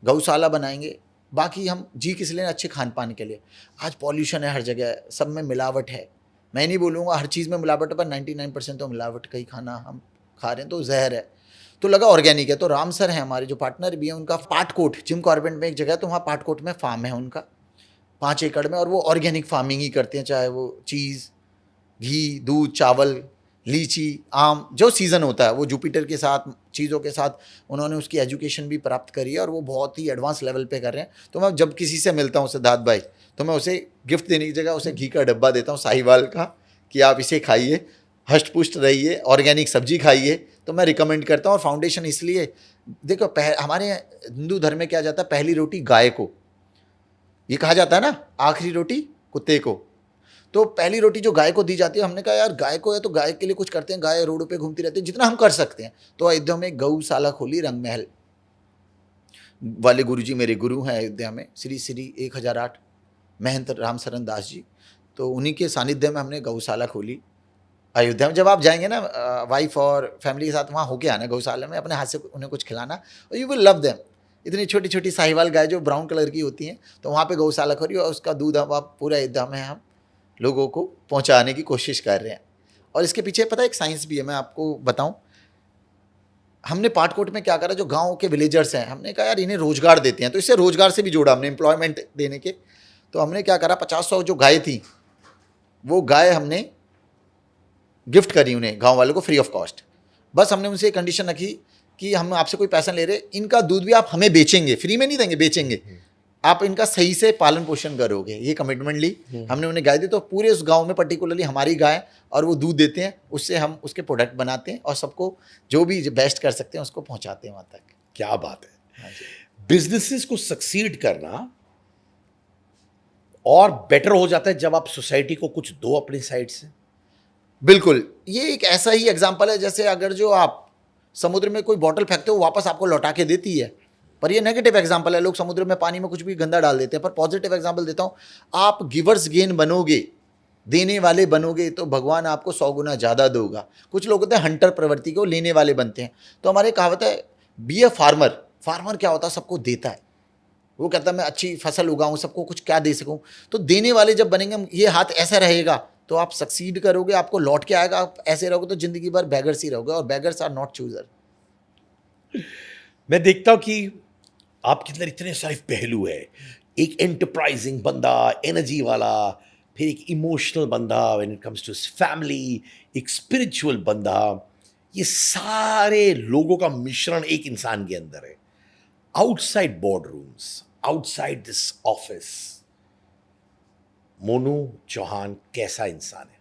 गौशाला बनाएंगे, बाकी हम जी किस लिए, अच्छे खान पान के लिए। आज पॉल्यूशन है हर जगह, सब में मिलावट है, मैं नहीं बोलूँगा हर चीज़ में मिलावट, पर 99% तो मिलावट का ही खाना हम खा रहे हैं, तो जहर है। तो लगा ऑर्गेनिक है, तो राम सर हैं हमारे जो पार्टनर भी हैं, उनका पाटकोट, जिम कॉर्बेट में एक जगह है, तो वहाँ पाटकोट में फार्म है उनका 5 एकड़ में, और वो ऑर्गेनिक फार्मिंग ही करते हैं, चाहे वो चीज़, घी, दूध, चावल, लीची, आम, जो सीज़न होता है वो जुपिटर के साथ, चीज़ों के साथ उन्होंने उसकी एजुकेशन भी प्राप्त करी है, और वो बहुत ही एडवांस लेवल पे कर रहे हैं। तो मैं जब किसी से मिलता हूँ सिद्धार्थ भाई, तो मैं उसे गिफ्ट देने की जगह उसे घी का डब्बा देता हूँ साहिवाल का, कि आप इसे खाइए, हष्ट पुष्ट रहिए, ऑर्गेनिक सब्जी खाइए, तो मैं रिकमेंड करता हूँ। और फाउंडेशन इसलिए, देखो हमारे हिंदू धर्म में क्या जाता है, पहली रोटी गाय को, ये कहा जाता है ना, आखिरी रोटी कुत्ते को। तो पहली रोटी जो गाय को दी जाती है, हमने कहा यार गाय को है तो गाय के लिए कुछ करते हैं, गाय रोडों पे घूमती रहती है, जितना हम कर सकते हैं। तो अयोध्या में गौशाला खोली, रंग महल वाले गुरुजी मेरे गुरु हैं अयोध्या में, श्री श्री 1008 महंत राम शरण दास जी, तो उन्हीं के सानिध्य में हमने गौशाला खोली अयोध्या में। जब आप जाएंगे ना वाइफ और फैमिली के साथ, वहाँ होके आना गौशाला में, अपने हाथ से उन्हें कुछ खिलाना, और यू विल लव देम। इतनी छोटी छोटी साहिवाल गाय जो ब्राउन कलर की होती हैं, तो वहाँ पे गौशाला खोली, और उसका दूध अब आप पूरे अयोध्या में हम लोगों को पहुँचाने की कोशिश कर रहे हैं। और इसके पीछे पता है एक साइंस भी है, मैं आपको बताऊँ। हमने पाटकोट में क्या करा, जो गांव के विलेजर्स हैं, हमने कहा यार इन्हें रोजगार देते हैं, तो इससे रोजगार से भी जोड़ा हमने, एम्प्लॉयमेंट देने के। तो हमने क्या करा, 50-100 जो गाय थी, वो गाय हमने गिफ्ट करी उन्हें, गांव वालों को फ्री ऑफ कॉस्ट। बस हमने उनसे एक कंडीशन रखी कि हम आपसे कोई पैसा ले रहे, इनका दूध भी आप हमें बेचेंगे, फ्री में नहीं देंगे, बेचेंगे, आप इनका सही से पालन पोषण करोगे, ये कमिटमेंट ली हमने। उन्हें गाय दी, तो पूरे उस गांव में पर्टिकुलरली हमारी गाय, और वो दूध देते हैं, उससे हम उसके प्रोडक्ट बनाते हैं, और सबको जो भी बेस्ट कर सकते हैं उसको पहुंचाते हैं वहाँ तक। क्या बात है। हाँ जी। बिजनेसेस को सक्सीड करना और बेटर हो जाता है जब आप सोसाइटी को कुछ दो अपनी साइड से। बिल्कुल, ये एक ऐसा ही एग्जाम्पल है, जैसे अगर जो आप समुद्र में कोई बॉटल फेंकते हो, वापस आपको लौटा के देती है। पर ये नेगेटिव एग्जाम्पल है, लोग समुद्र में पानी में कुछ भी गंदा डाल देते हैं। पर पॉजिटिव एग्जाम्पल देता हूँ, आप गिवर्स गेन बनोगे, देने वाले बनोगे, तो भगवान आपको 100 गुना ज़्यादा दोगा। कुछ लोग होते हैं हंटर प्रवृत्ति को, लेने वाले बनते हैं। तो हमारे कहावत है, बी अ फार्मर। फार्मर क्या होता है, सबको देता है, वो कहता है मैं अच्छी फसल उगाऊँ, सबको कुछ क्या दे सकूँ। तो देने वाले जब बनेंगे, ये हाथ ऐसा रहेगा तो आप सक्सीड करोगे, आपको लौट के आएगा। आप ऐसे रहोगे तो जिंदगी भर बेगर्स ही रहोगे, और बेगर्स आर नॉट चूजर। मैं देखता हूं कि आपके अंदर इतने सारे पहलू है, एक एंटरप्राइजिंग बंदा, एनर्जी वाला, फिर एक इमोशनल बंदा when it comes to family, एक स्पिरिचुअल बंदा, ये सारे लोगों का मिश्रण एक इंसान के अंदर है। Outside board rooms, outside this office, Monu Chauhan कैसा इंसान है?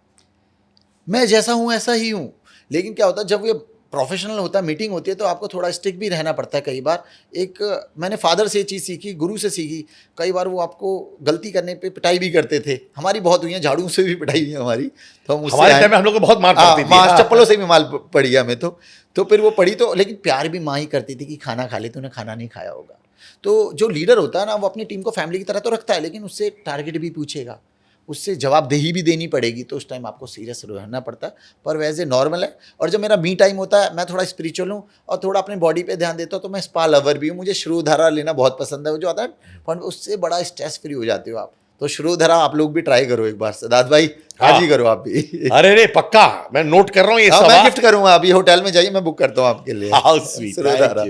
मैं जैसा हूँ ऐसा ही हूँ, लेकिन क्या होता है जब ये प्रोफेशनल होता है, मीटिंग होती है, तो आपको थोड़ा स्टिक भी रहना पड़ता है कई बार। एक मैंने फादर से ये चीज़ सीखी, गुरु से सीखी। कई बार वो आपको गलती करने पे पिटाई भी करते थे, हमारी बहुत हुई है, झाड़ू से भी पिटाई हुई है हमारी। तो हम उससे हमारे टाइम में हम लोग को बहुत मार पड़ती थी। मार चप्पलों से भी मार पड़ी है हमें। तो फिर वो पड़ी, तो लेकिन प्यार भी माँ ही करती थी कि खाना खा ले, तूने खाना नहीं खाया होगा। तो जो लीडर होता है ना, वो अपनी टीम को फैमिली की तरह तो रखता है, लेकिन उससे टारगेट भी पूछेगा, उससे जवाबदेही भी देनी पड़ेगी, तो उस टाइम आपको सीरियस रहना पड़ता है। पर वैसे नॉर्मल है। और जब मेरा मी टाइम होता है, मैं थोड़ा स्पिरिचुअल हूँ और थोड़ा अपने बॉडी पे ध्यान देता हूँ, तो मैं स्पा लवर भी हूँ। मुझे श्रोधारा लेना बहुत पसंद है, वो जो आता है, पर उससे बड़ा स्ट्रेस फ्री हो जाते हो आप। तो श्रोधारा आप लोग भी ट्राई करो एक बार, सिद्धार्थ भाई आज ही करो आप भी। अरे रे पक्का, मैं नोट कर रहा हूँ ये सब। मैं गिफ्ट करूंगा, अभी होटल में जाइए, मैं बुक करता हूँ आपके लिए। How sweet. श्रोधारा।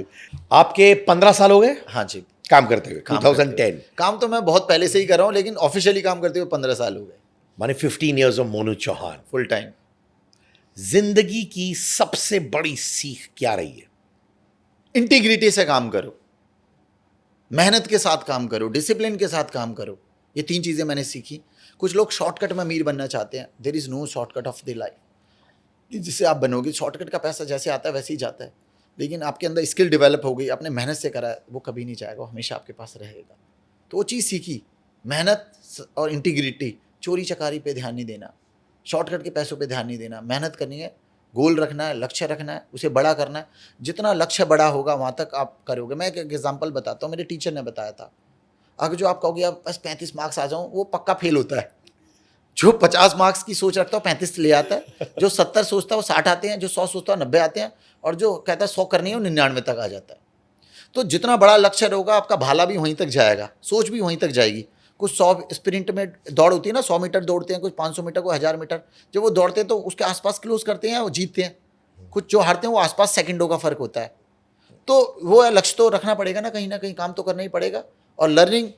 आपके 15 साल हो गए हाँ जी, काम करते हुए? 2010। काम तो मैं बहुत पहले से ही कर रहा हूँ, लेकिन ऑफिशियली काम करते हुए 15 साल हो गए। माने 15 years of Monu Chauhan full time. जिंदगी की सबसे बड़ी सीख क्या रही है? इंटीग्रिटी से काम करो, मेहनत के साथ काम करो, डिसिप्लिन के साथ काम करो। ये 3 चीज़ें मैंने सीखी। कुछ लोग शॉर्टकट में अमीर बनना चाहते हैं, there is no shortcut of the life. जिससे आप बनोगे, शॉर्टकट का पैसा जैसे आता है वैसे ही जाता है, लेकिन आपके अंदर स्किल डेवलप हो गई, आपने मेहनत से करा है, वो कभी नहीं जाएगा, वो हमेशा आपके पास रहेगा। तो वो चीज़ सीखी, मेहनत और इंटीग्रिटी। चोरी चकारी पे ध्यान नहीं देना, शॉर्टकट के पैसों पे ध्यान नहीं देना, मेहनत करनी है, गोल रखना है, लक्ष्य रखना है, उसे बड़ा करना है। जितना लक्ष्य बड़ा होगा वहाँ तक आप करोगे। मैं एक एग्जांपल बताता हूँ, मेरे टीचर ने बताया था, अगर जो आप कहोगे आप बस 35 मार्क्स आ जाऊँ, वो पक्का फेल होता है। जो 50 मार्क्स की सोच रखता है 35 ले आता है, जो 70 सोचता है वो 60 आते हैं, जो 100 सोचता है 90 आते हैं, और जो कहता है 100 करनी है वो 99 तक आ जाता है। तो जितना बड़ा लक्ष्य होगा, आपका भाला भी वहीं तक जाएगा, सोच भी वहीं तक जाएगी। कुछ 100 स्प्रिंट में दौड़ होती है ना, 100 मीटर दौड़ते हैं, कुछ 500 मीटर, कोई 1000 मीटर। जब वो दौड़ते हैं तो उसके आसपास क्लोज करते हैं, वो जीतते हैं। कुछ जो हारते हैं वो आसपास सेकंडों का फर्क होता है। तो वो लक्ष्य तो रखना पड़ेगा ना कहीं काम तो करना ही पड़ेगा। और लर्निंग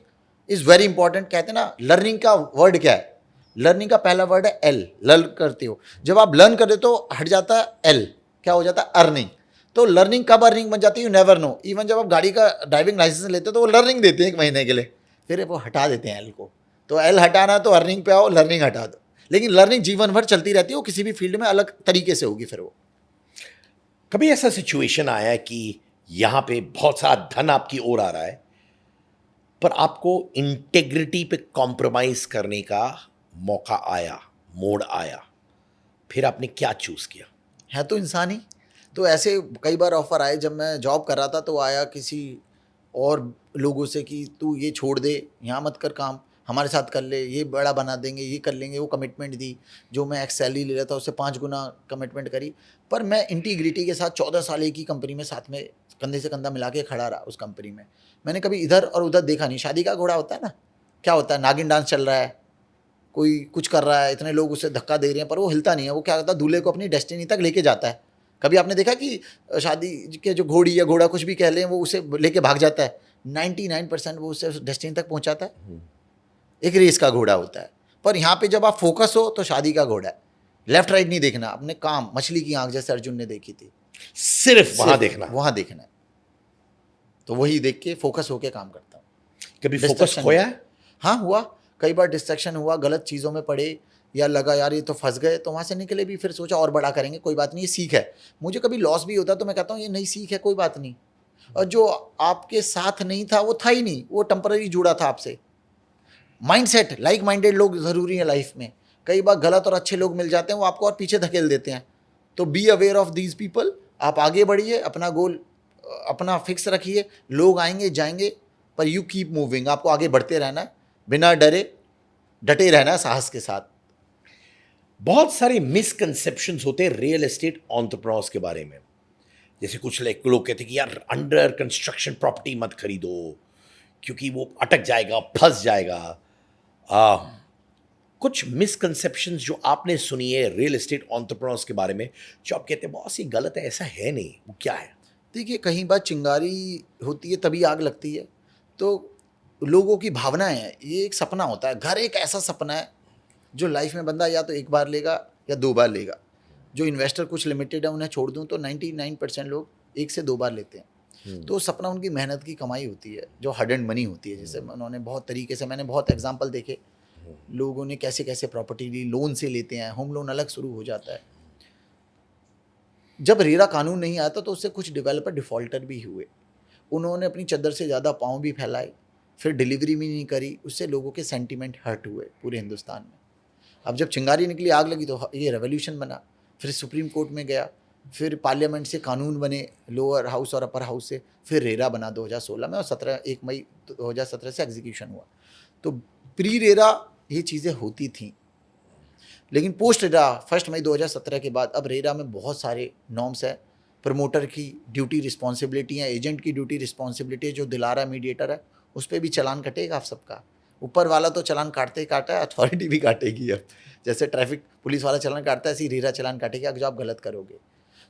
इज़ वेरी इंपॉर्टेंट। कहते हैं ना, लर्निंग का वर्ड क्या है? लर्निंग का पहला वर्ड है एल, लर्न करते हो। जब आप लर्न कर देते हो हट जाता है एल, क्या हो जाता है? अर्निंग। तो लर्निंग कब अर्निंग बन जाती है? You never know. इवन जब आप गाड़ी का ड्राइविंग लाइसेंस लेते हो तो वो लर्निंग देते हैं 1 महीने के लिए, फिर वो हटा देते हैं एल को। तो एल हटाना तो अर्निंग पे आओ, लर्निंग हटा दो। लेकिन लर्निंग जीवन भर चलती रहती है, वो किसी भी फील्ड में अलग तरीके से होगी फिर वो। कभी ऐसा सिचुएशन आया है कि यहां पे बहुत सारा धन आपकी ओर आ रहा है, पर आपको इंटेग्रिटी पे कॉम्प्रोमाइज करने का मौका आया, मोड़ आया, फिर आपने क्या चूज किया? है तो इंसान ही। तो ऐसे कई बार ऑफर आए, जब मैं जॉब कर रहा था तो आया किसी और लोगों से कि तू ये छोड़ दे, यहाँ मत कर काम, हमारे साथ कर ले, ये बड़ा बना देंगे, ये कर लेंगे। वो कमिटमेंट दी, जो मैं एक सैलरी ले रहा था उससे 5 गुना कमिटमेंट करी। पर मैं इंटीग्रिटी के साथ 14 साल एक ही कंपनी में साथ में कंधे से कंधा मिला के खड़ा रहा उस कंपनी में। मैंने कभी इधर और उधर देखा नहीं। शादी का घोड़ा होता है ना, क्या होता है, नागिन डांस चल रहा है, कोई कुछ कर रहा है, इतने लोग उसे धक्का दे रहे हैं, पर वो हिलता नहीं है। वो क्या करता है, दूल्हे को अपनी डेस्टिनी तक लेके जाता है। कभी आपने देखा कि शादी के जो घोड़ी या घोड़ा कुछ भी कह लें, वो उसे लेके भाग जाता है? 99% वो उसे डेस्टिनी तक पहुंचाता है। एक रेस का घोड़ा होता है। पर यहाँ पे जब आप फोकस हो तो शादी का घोड़ा है। लेफ्ट राइट नहीं देखना, अपने काम, मछली की आंख जैसे अर्जुन ने देखी थी, सिर्फ वहां देखना। वहां देखना है। तो वही देख के फोकस होके काम करता हूँ। कभी फोकस खोया है? हाँ हुआ, कई बार डिस्ट्रैक्शन हुआ, गलत चीज़ों में पड़े, या लगा यार ये तो फंस गए, तो वहाँ से निकले भी, फिर सोचा और बड़ा करेंगे, कोई बात नहीं, ये सीख है। मुझे कभी लॉस भी होता तो मैं कहता हूँ ये नई सीख है, कोई बात नहीं। और जो आपके साथ नहीं था वो था ही नहीं, वो टेम्पररी जुड़ा था आपसे। माइंडसेट, लाइक माइंडेड लोग ज़रूरी हैं लाइफ में। कई बार गलत और अच्छे लोग मिल जाते हैं, वो आपको और पीछे धकेल देते हैं। तो be aware of these people. आप आगे बढ़िए, अपना गोल अपना फिक्स रखिए। लोग आएंगे जाएंगे, पर यू कीप मूविंग। आपको आगे बढ़ते रहना है, बिना डरे, डटे रहना है साहस के साथ। बहुत सारे मिसकंसेप्शंस होते हैं रियल एस्टेट एंटरप्रेन्योर्स के बारे में। जैसे कुछ लोग कहते हैं कि यार अंडर कंस्ट्रक्शन प्रॉपर्टी मत खरीदो क्योंकि वो अटक जाएगा, फंस जाएगा। कुछ मिसकंसेप्शंस जो आपने सुनी है रियल एस्टेट एंटरप्रेन्योर्स के बारे में, जो आप कहते हैं बहुत सी गलत है, ऐसा है नहीं, वो क्या है? देखिए, कहीं बार चिंगारी होती है तभी आग लगती है। तो लोगों की भावनाएं हैं, ये एक सपना होता है। घर एक ऐसा सपना है जो लाइफ में बंदा या तो एक बार लेगा या 2 बार लेगा। जो इन्वेस्टर कुछ लिमिटेड है उन्हें छोड़ दूं तो 99% लोग 1 से 2 बार लेते हैं। तो सपना उनकी मेहनत की कमाई होती है, जो हार्ड एंड मनी होती है। जैसे उन्होंने बहुत तरीके से, मैंने बहुत एग्जांपल देखे, लोगों ने कैसे कैसे प्रॉपर्टी ली, लोन से लेते हैं, होम लोन अलग शुरू हो जाता है। जब रेरा कानून नहीं आया था तो उससे कुछ डेवलपर डिफॉल्टर भी हुए। उन्होंने अपनी चद्दर से ज़्यादा पाँव भी फैलाए, फिर डिलीवरी भी नहीं करी, उससे लोगों के सेंटीमेंट हर्ट हुए पूरे हिंदुस्तान में। अब जब चिंगारी निकली, आग लगी, तो ये रेवोल्यूशन बना, फिर सुप्रीम कोर्ट में गया, फिर पार्लियामेंट से कानून बने, लोअर हाउस और अपर हाउस से, फिर रेरा बना 2016 में, और 1 मई 2017 से एग्जीक्यूशन हुआ। तो प्री रेरा ये चीज़ें होती थीं, लेकिन पोस्ट रेरा 1 मई 2017 के बाद अब रेरा में बहुत सारे नॉर्म्स है। प्रमोटर की ड्यूटी रिस्पॉन्सिबिलिटी है, एजेंट की ड्यूटी रिस्पॉन्सिबिलिटी है, जो दिला रहा है मीडिएटर है, उस पर भी चालान कटेगा आप सबका। ऊपर वाला तो चालान काटते ही काटा है, अथॉरिटी भी काटेगी। अब जैसे ट्रैफिक पुलिस वाला चालान काटता है, ऐसी रेरा चालान काटेगी अगर जो आप गलत करोगे।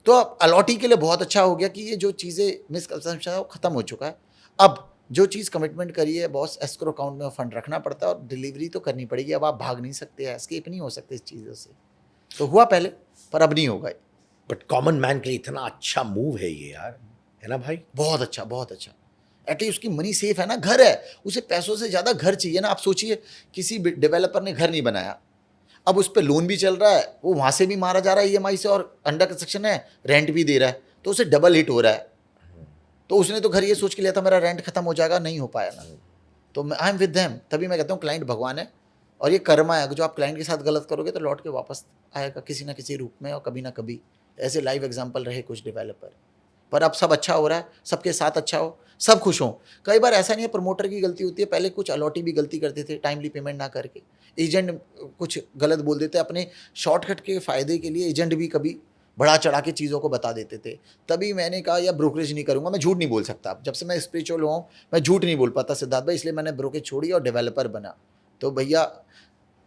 तो अब अलॉटी के लिए बहुत अच्छा हो गया कि ये जो चीज़ें मिसकंसेप्शन है वो ख़त्म हो चुका है। अब जो चीज़ कमिटमेंट करी है बॉस, एस्क्रो अकाउंट में फंड रखना पड़ता है और डिलीवरी तो करनी पड़ेगी। अब आप भाग नहीं सकते, एस्केप नहीं हो सकते इस चीज़ों से। तो हुआ पहले, पर अब नहीं होगा। बट कॉमन मैन के लिए इतना अच्छा मूव है ये यार, है ना भाई? बहुत अच्छा, बहुत अच्छा। एटलीस्ट उसकी मनी सेफ है ना, घर है, उसे पैसों से ज़्यादा घर चाहिए ना। आप सोचिए, किसी डेवलपर ने घर नहीं बनाया, अब उस पर लोन भी चल रहा है, वो वहाँ से भी मारा जा रहा है ईएमआई से, और अंडर कंस्ट्रक्शन है, रेंट भी दे रहा है, तो उसे डबल हिट हो रहा है। तो उसने तो घर ये सोच के लिया था मेरा रेंट खत्म हो जाएगा, नहीं हो पाया ना। तो आई एम विद देम। तभी मैं कहता हूँ क्लाइंट भगवान है, और ये कर्मा है। जो आप क्लाइंट के साथ गलत करोगे तो लौट के वापस आएगा किसी ना किसी रूप में, और कभी ना कभी। ऐसे लाइव एग्जाम्पल रहे कुछ डेवलपर। पर अब सब अच्छा हो रहा है, सबके साथ अच्छा हो, सब खुश हों। कई बार ऐसा नहीं है प्रमोटर की गलती होती है, पहले कुछ अलॉटी भी गलती करते थे, टाइमली पेमेंट ना करके। एजेंट कुछ गलत बोल देते, अपने शॉर्टकट के फ़ायदे के लिए एजेंट भी कभी बढ़ा चढ़ा के चीज़ों को बता देते थे। तभी मैंने कहा यार ब्रोकरेज नहीं करूँगा, मैं झूठ नहीं बोल सकता। जब से मैं स्पिरिचुअल हुआ हूँ मैं झूठ नहीं बोल पाता सिद्धार्थ भाई, इसलिए मैंने ब्रोकरेज छोड़ी और डेवलपर बना। तो भैया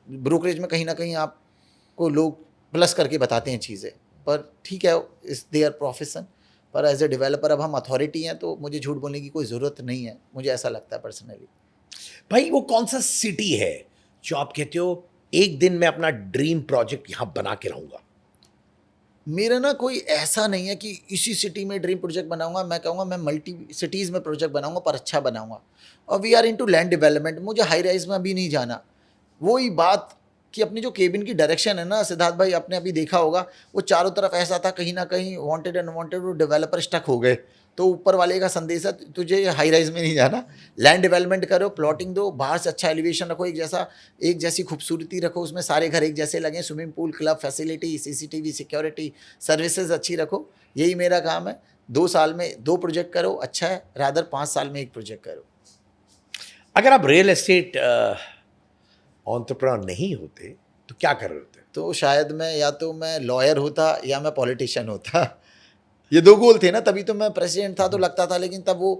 ब्रोकरेज में कहीं ना कहीं आपको लोग प्लस करके बताते हैं चीज़ें, पर ठीक है इस देयर प्रोफेशन। पर एज ए डेवलपर अब हम अथॉरिटी हैं तो मुझे झूठ बोलने की कोई ज़रूरत नहीं है, मुझे ऐसा लगता है पर्सनली। भाई वो कौन सा सिटी है जो आप कहते हो एक दिन मैं अपना ड्रीम प्रोजेक्ट यहां बना के रहूंगा? मेरा ना कोई ऐसा नहीं है कि इसी सिटी में ड्रीम प्रोजेक्ट बनाऊंगा। मैं कहूँगा मैं मल्टी सिटीज़ में प्रोजेक्ट बनाऊंगा, पर अच्छा बनाऊंगा। और we are into land development, मुझे हाई राइज में अभी नहीं जाना। वही बात कि अपनी जो केबिन की डायरेक्शन है ना सिद्धार्थ भाई, आपने अभी देखा होगा वो चारों तरफ ऐसा था, कहीं ना कहीं वांटेड एंड अनवांटेड वो डेवलपर स्टक हो गए। तो ऊपर वाले का संदेश है तुझे हाई राइज में नहीं जाना, लैंड डेवलपमेंट करो, प्लॉटिंग दो, बाहर से अच्छा एलिवेशन रखो, एक जैसी खूबसूरती रखो, उसमें सारे घर एक जैसे लगे, swimming pool, club facility, CCTV, security, services अच्छी रखो। यही मेरा काम है। 2 साल में 2 प्रोजेक्ट करो अच्छा है, रादर 5 साल में 1 प्रोजेक्ट करो। अगर आप रियल एस्टेट एंटरप्रेन्योर नहीं होते तो क्या कर रहे होते? तो शायद मैं या तो मैं लॉयर होता या मैं पॉलिटिशियन होता। ये 2 गोल थे ना, तभी तो मैं प्रेसिडेंट था तो लगता था, लेकिन तब वो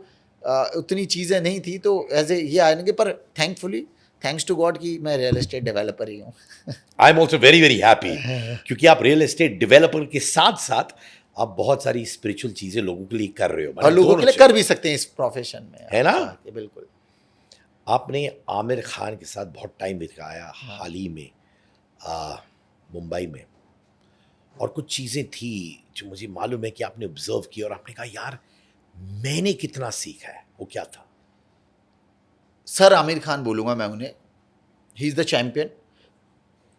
उतनी चीज़ें नहीं थी तो एज ए ये आएंगे। पर थैंकफुली थैंक्स टू गॉड कि मैं रियल एस्टेट डेवलपर ही हूँ। I am also very very happy, क्योंकि आप रियल एस्टेट डेवलपर के साथ साथ आप बहुत सारी स्पिरिचुअल चीजें लोगों के लिए कर रहे हो, और लोगों के लिए कर भी सकते हैं इस प्रोफेशन में, है ना? बिल्कुल। आपने आमिर खान के साथ बहुत टाइम बिताया हाल ही में मुंबई में, और कुछ चीज़ें थी जो मुझे मालूम है कि आपने ऑब्जर्व की और आपने कहा यार मैंने कितना सीखा है। वो क्या था? सर आमिर खान बोलूँगा मैं उन्हें, ही इज़ द चैम्पियन।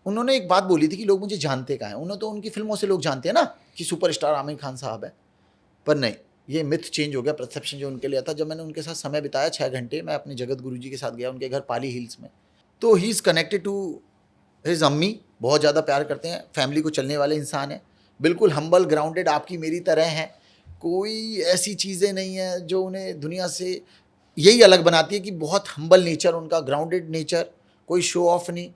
उन्होंने एक बात बोली थी कि लोग मुझे जानते कहाँ हैं। उन्हें तो उनकी फिल्मों से लोग जानते हैं ना कि सुपरस्टार आमिर खान साहब हैं, पर नहीं, ये मिथ चेंज हो गया, परसेप्शन जो उनके लिए था। जब मैंने उनके साथ समय बिताया 6 घंटे, मैं अपने जगत गुरु जी के साथ गया उनके घर पाली हिल्स में, तो he is connected to his अम्मी, बहुत ज़्यादा प्यार करते हैं, फैमिली को चलने वाले इंसान हैं, बिल्कुल हम्बल ग्राउंडेड आपकी मेरी तरह हैं। कोई ऐसी चीज़ें नहीं हैं जो उन्हें दुनिया से यही अलग बनाती है कि बहुत हम्बल नेचर उनका, ग्राउंडेड नेचर, कोई शो ऑफ नहीं।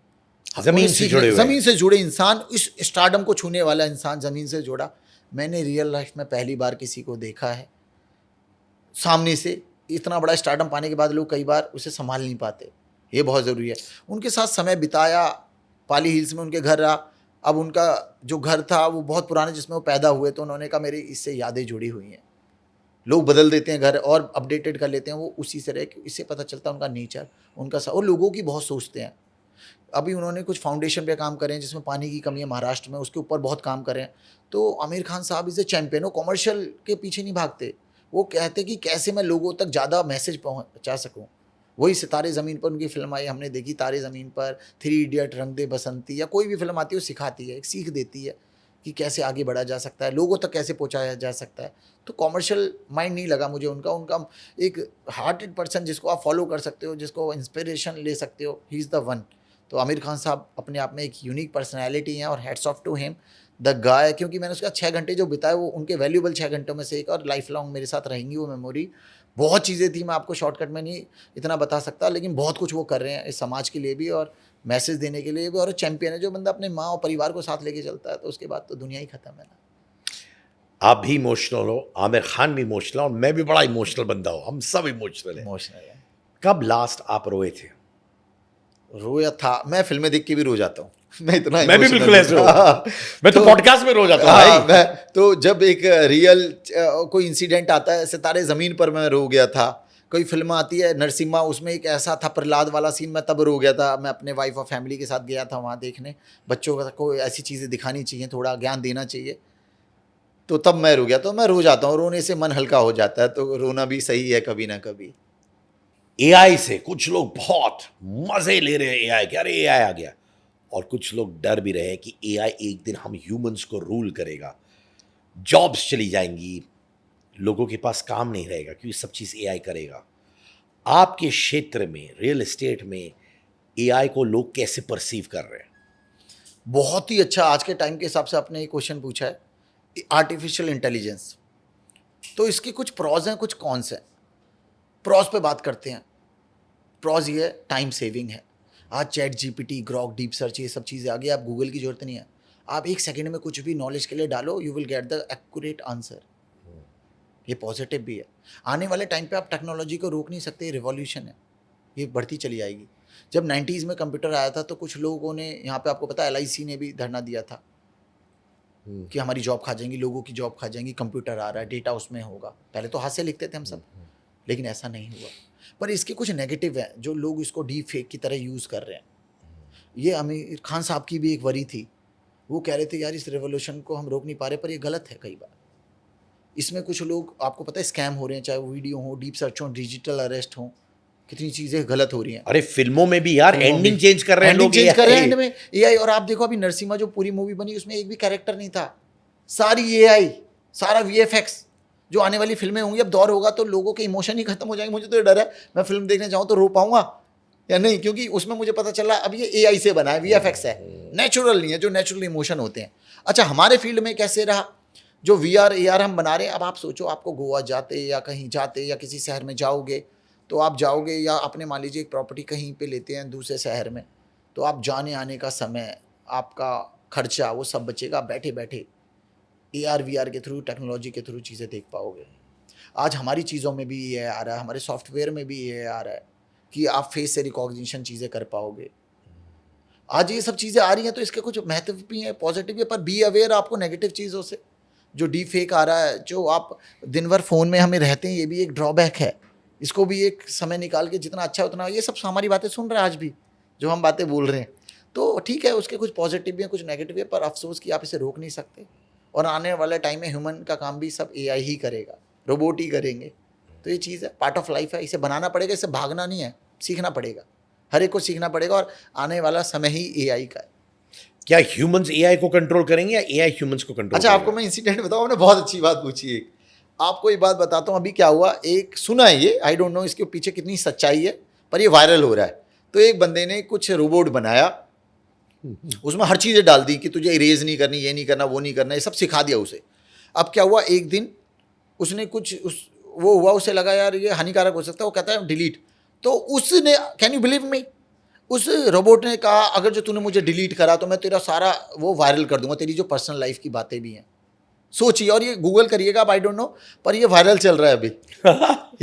जमीन से जुड़े हुए हैं। ज़मीन से जुड़े इंसान, इस स्टारडम को छूने वाला इंसान, ज़मीन से जुड़ा। मैंने रियल लाइफ में पहली बार किसी को देखा है सामने से। इतना बड़ा स्टारडम पाने के बाद लोग कई बार उसे संभाल नहीं पाते, ये बहुत ज़रूरी है। उनके साथ समय बिताया, पाली हिल्स में उनके घर रहा। अब उनका जो घर था वो बहुत पुराना जिसमें वो पैदा हुए, तो उन्होंने कहा मेरी इससे यादें जुड़ी हुई हैं। लोग बदल देते हैं घर और अपडेटेड कर लेते हैं, वो उसी से रहे, इससे पता चलता है उनका नेचर, उनका और लोगों की बहुत सोचते हैं। अभी उन्होंने कुछ फाउंडेशन पे काम करें जिसमें पानी की कमी है महाराष्ट्र में, उसके ऊपर बहुत काम करें। तो आमिर खान साहब इज़ ए चैम्पियन। वो कमर्शियल के पीछे नहीं भागते, वो कहते कि कैसे मैं लोगों तक ज़्यादा मैसेज पहुंचा सकूं। वही सितारे ज़मीन पर उनकी फिल्म आई, हमने देखी तारे ज़मीन पर, 3 इडियट, रंग दे बसंती, या कोई भी फिल्म आती है वो सिखाती है, एक सीख देती है कि कैसे आगे बढ़ा जा सकता है, लोगों तक कैसे पहुंचाया जा सकता है। तो कॉमर्शियल माइंड नहीं लगा मुझे उनका। उनका एक हार्टेड पर्सन जिसको आप फॉलो कर सकते हो, जिसको इंस्पिरेशन ले सकते हो, ही इज़ द वन। तो आमिर खान साहब अपने आप में एक यूनिक पर्सनैलिटी हैं और hats off to him the guy. क्योंकि मैंने उसका 6 घंटे जो बिताए वो उनके वैल्यूबल 6 घंटों में से एक, और लाइफ लॉन्ग मेरे साथ रहेंगी वो मेमोरी। बहुत चीज़ें थी, मैं आपको शॉर्टकट में नहीं इतना बता सकता, लेकिन बहुत कुछ वो कर रहे हैं इस समाज के लिए भी और मैसेज देने के लिए भी। और चैंपियन है, जो बंदा अपने माँ और परिवार को साथ लेके चलता है तो उसके बाद तो दुनिया ही खत्म है ना। आप भी इमोशनल हो, आमिर खान भी इमोशनल, और मैं भी बड़ा इमोशनल बंदा हूँ, हम सब इमोशनल हैं। इमोशनल है। कब लास्ट आप रोए थे? रोया था, मैं फिल्में देख के भी रो जाता हूँ। मैं इतना मैं भी emotional बिल्कुल ऐसे हूँ। हूँ। मैं तो पॉडकास्ट में रो जाता हूँ हाँ, भाई। मैं तो जब एक रियल कोई इंसिडेंट आता है, सितारे ज़मीन पर मैं रो गया था। कोई फिल्म आती है नरसिम्हा, उसमें एक ऐसा था प्रहलाद वाला सीन, मैं तब रो गया था। मैं अपने वाइफ और फैमिली के साथ गया था वहाँ देखने, बच्चों को ऐसी चीज़ें दिखानी चाहिए, थोड़ा ज्ञान देना चाहिए, तो तब मैं रो गया। तो मैं रो जाता हूँ, रोने से मन हल्का हो जाता है, तो रोना भी सही है कभी ना कभी। एआई से कुछ लोग बहुत मजे ले रहे हैं एआई के, अरे एआई आ गया, और कुछ लोग डर भी रहे हैं कि एआई एक दिन हम ह्यूमंस को रूल करेगा, जॉब्स चली जाएंगी, लोगों के पास काम नहीं रहेगा क्योंकि सब चीज़ एआई करेगा। आपके क्षेत्र में, रियल एस्टेट में, एआई को लोग कैसे परसीव कर रहे हैं? बहुत ही अच्छा, आज के टाइम के हिसाब से आपने एक क्वेश्चन पूछा है, आर्टिफिशियल इंटेलिजेंस। तो इसके कुछ प्रॉज हैं, कुछ कॉन्स हैं। प्रॉज पे बात करते हैं। प्रॉज ये है, टाइम सेविंग है। आज chat GPT, Grok, deep search, ये सब चीज़ें आ गई, आप गूगल की जरूरत नहीं है। आप 1 सेकंड में कुछ भी नॉलेज के लिए डालो, you will get the accurate answer. ये पॉजिटिव भी है। आने वाले टाइम पे आप टेक्नोलॉजी को रोक नहीं सकते, रिवॉल्यूशन है, ये बढ़ती चली आएगी। जब 90s में कंप्यूटर आया था तो कुछ लोगों ने यहाँ पे, आपको पता है LIC ने भी धरना दिया था कि हमारी जॉब खा जाएंगी, लोगों की जॉब खा जाएंगी, कंप्यूटर आ रहा है, डेटा उसमें होगा। पहले तो हाथ से लिखते थे हम सब, लेकिन ऐसा नहीं हुआ। पर इसके कुछ नेगेटिव हैं, जो लोग इसको डीप फेक की तरह यूज़ कर रहे हैं। ये आमिर खान साहब की भी एक वरी थी, वो कह रहे थे यार इस रेवोल्यूशन को हम रोक नहीं पा रहे, पर ये गलत है। कई बार इसमें कुछ लोग, आपको पता है, स्कैम हो रहे हैं, चाहे वो वीडियो हो, डीप सर्च हो, डिजिटल अरेस्ट हो, कितनी चीज़ें गलत हो रही हैं। अरे फिल्मों में भी यार एंडिंग चेंज कर रहे हैं लोग, चेंज कर रहे हैं एंड में AI। और आप देखो अभी नरसिम्हा जो पूरी मूवी बनी, उसमें एक भी कैरेक्टर नहीं था, सारी AI, सारा VFX। जो आने वाली फिल्में होंगी, अब दौर होगा तो लोगों के इमोशन ही खत्म हो जाएंगे। मुझे तो डर है, मैं फिल्म देखने जाऊँ तो रो पाऊंगा या नहीं, क्योंकि उसमें मुझे पता चला अब ये AI से बना है, VFX है, नेचुरल नहीं है, जो नेचुरल इमोशन होते हैं। अच्छा, हमारे फील्ड में कैसे रहा, जो VR AR हम बना रहे हैं। अब आप सोचो, आपको गोवा जाते या कहीं जाते या किसी शहर में जाओगे, तो आप जाओगे, या अपने मान लीजिए एक प्रॉपर्टी कहीं पे लेते हैं दूसरे शहर में, तो आप जाने आने का समय, आपका खर्चा, वो सब बचेगा। बैठे बैठे AR VR के थ्रू, टेक्नोलॉजी के थ्रू चीज़ें देख पाओगे। आज हमारी चीज़ों में भी ये आ रहा है, हमारे सॉफ्टवेयर में भी ये आ रहा है कि आप फेस से रिकॉग्निशन चीज़ें कर पाओगे। आज ये सब चीज़ें आ रही हैं, तो इसके कुछ महत्व भी हैं, पॉजिटिव भी है, पर बी अवेयर आपको नेगेटिव चीज़ों से। जो डीप फेक आ रहा है, जो आप दिन भर फ़ोन में हमें रहते हैं, ये भी एक ड्रॉबैक है। इसको भी एक समय निकाल के जितना अच्छा उतना, ये सब हमारी बातें सुन रहा है आज भी, जो हम बातें बोल रहे हैं, तो ठीक है, उसके कुछ पॉजिटिव भी हैं, कुछ नेगेटिव भी है, पर अफसोस कि आप इसे रोक नहीं सकते। और आने वाले टाइम में ह्यूमन का काम भी सब AI ही करेगा, रोबोट ही करेंगे। तो ये चीज़ है, पार्ट ऑफ लाइफ है, इसे बनाना पड़ेगा, इसे भागना नहीं है, सीखना पड़ेगा, हर एक को सीखना पड़ेगा। और आने वाला समय ही AI का है। क्या ह्यूमंस AI को कंट्रोल करेंगे या AI ह्यूमंस को कंट्रोल अच्छा, आपको मैं इंसिडेंट बताऊँ, मैंने बहुत अच्छी बात पूछी एक। आपको ये बात बताता हूँ, अभी क्या हुआ, एक सुना है ये, आई डोंट नो इसके पीछे कितनी सच्चाई है, पर ये वायरल हो रहा है। तो एक बंदे ने कुछ रोबोट बनाया, उसमें हर चीज़ें डाल दी कि तुझे इरेज नहीं करनी, ये नहीं करना, वो नहीं करना, ये सब सिखा दिया उसे। अब क्या हुआ, एक दिन उसने कुछ वो हुआ, उसे लगा यार ये हानिकारक हो सकता है, वो कहता है डिलीट। तो उसने, कैन यू बिलीव मी, उस रोबोट ने कहा अगर जो तूने मुझे डिलीट करा तो मैं तेरा सारा वो वायरल कर दूंगा, तेरी जो पर्सनल लाइफ की बातें भी हैं। सोचिए, और ये गूगल करिएगा, आप, आई डोंट नो, पर ये वायरल चल रहा है अभी।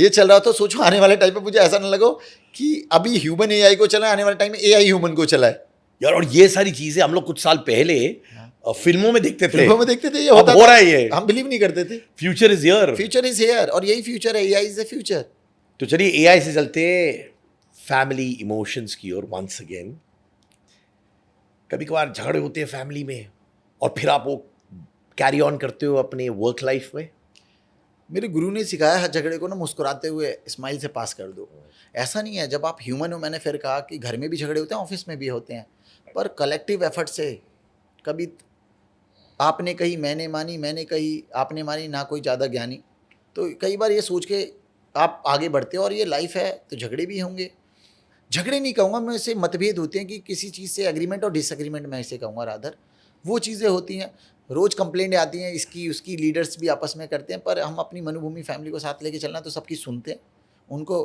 ये चल रहा, तो सोचो आने वाले टाइम पे मुझे ऐसा ना लगो कि अभी ह्यूमन AI को चला है, आने वाले टाइम में AI ह्यूमन को चला है यार। और ये सारी चीजें हम लोग कुछ साल पहले फिल्मों में देखते थे, फिल्मों में देखते थे, ये अब होता हो था, रहा है ये। हम बिलीव नहीं करते थे। Future is here, future is here, और यही फ्यूचर है, AI इज द फ्यूचर। तो चलिए AI से चलते फैमिली इमोशंस की ओर वंस अगेन। कभी कभार झगड़े होते हैं फैमिली में, और फिर आप वो कैरी ऑन करते हो अपने वर्क लाइफ में। मेरे गुरु ने सिखाया है, झगड़े को ना मुस्कुराते हुए स्माइल से पास कर दो। ऐसा नहीं है, जब आप ह्यूमन हो, मैंने फिर कहा कि घर में भी झगड़े होते हैं, ऑफिस में भी होते हैं, पर कलेक्टिव एफर्ट से। कभी आपने कही, मैंने मानी, मैंने कही, आपने मानी, ना कोई ज़्यादा ज्ञानी। तो कई बार ये सोच के आप आगे बढ़ते हो, और ये लाइफ है, तो झगड़े भी होंगे। झगड़े नहीं कहूँगा मैं, इसे मतभेद होते हैं कि किसी चीज़ से एग्रीमेंट और डिसएग्रीमेंट, मैं इसे कहूँगा रादर, वो चीज़ें होती हैं। रोज़ कंप्लेंट आती हैं इसकी उसकी, लीडर्स भी आपस में करते हैं, पर हम अपनी मनुभूमि फैमिली को साथ लेके चलना, तो सबकी सुनते हैं, उनको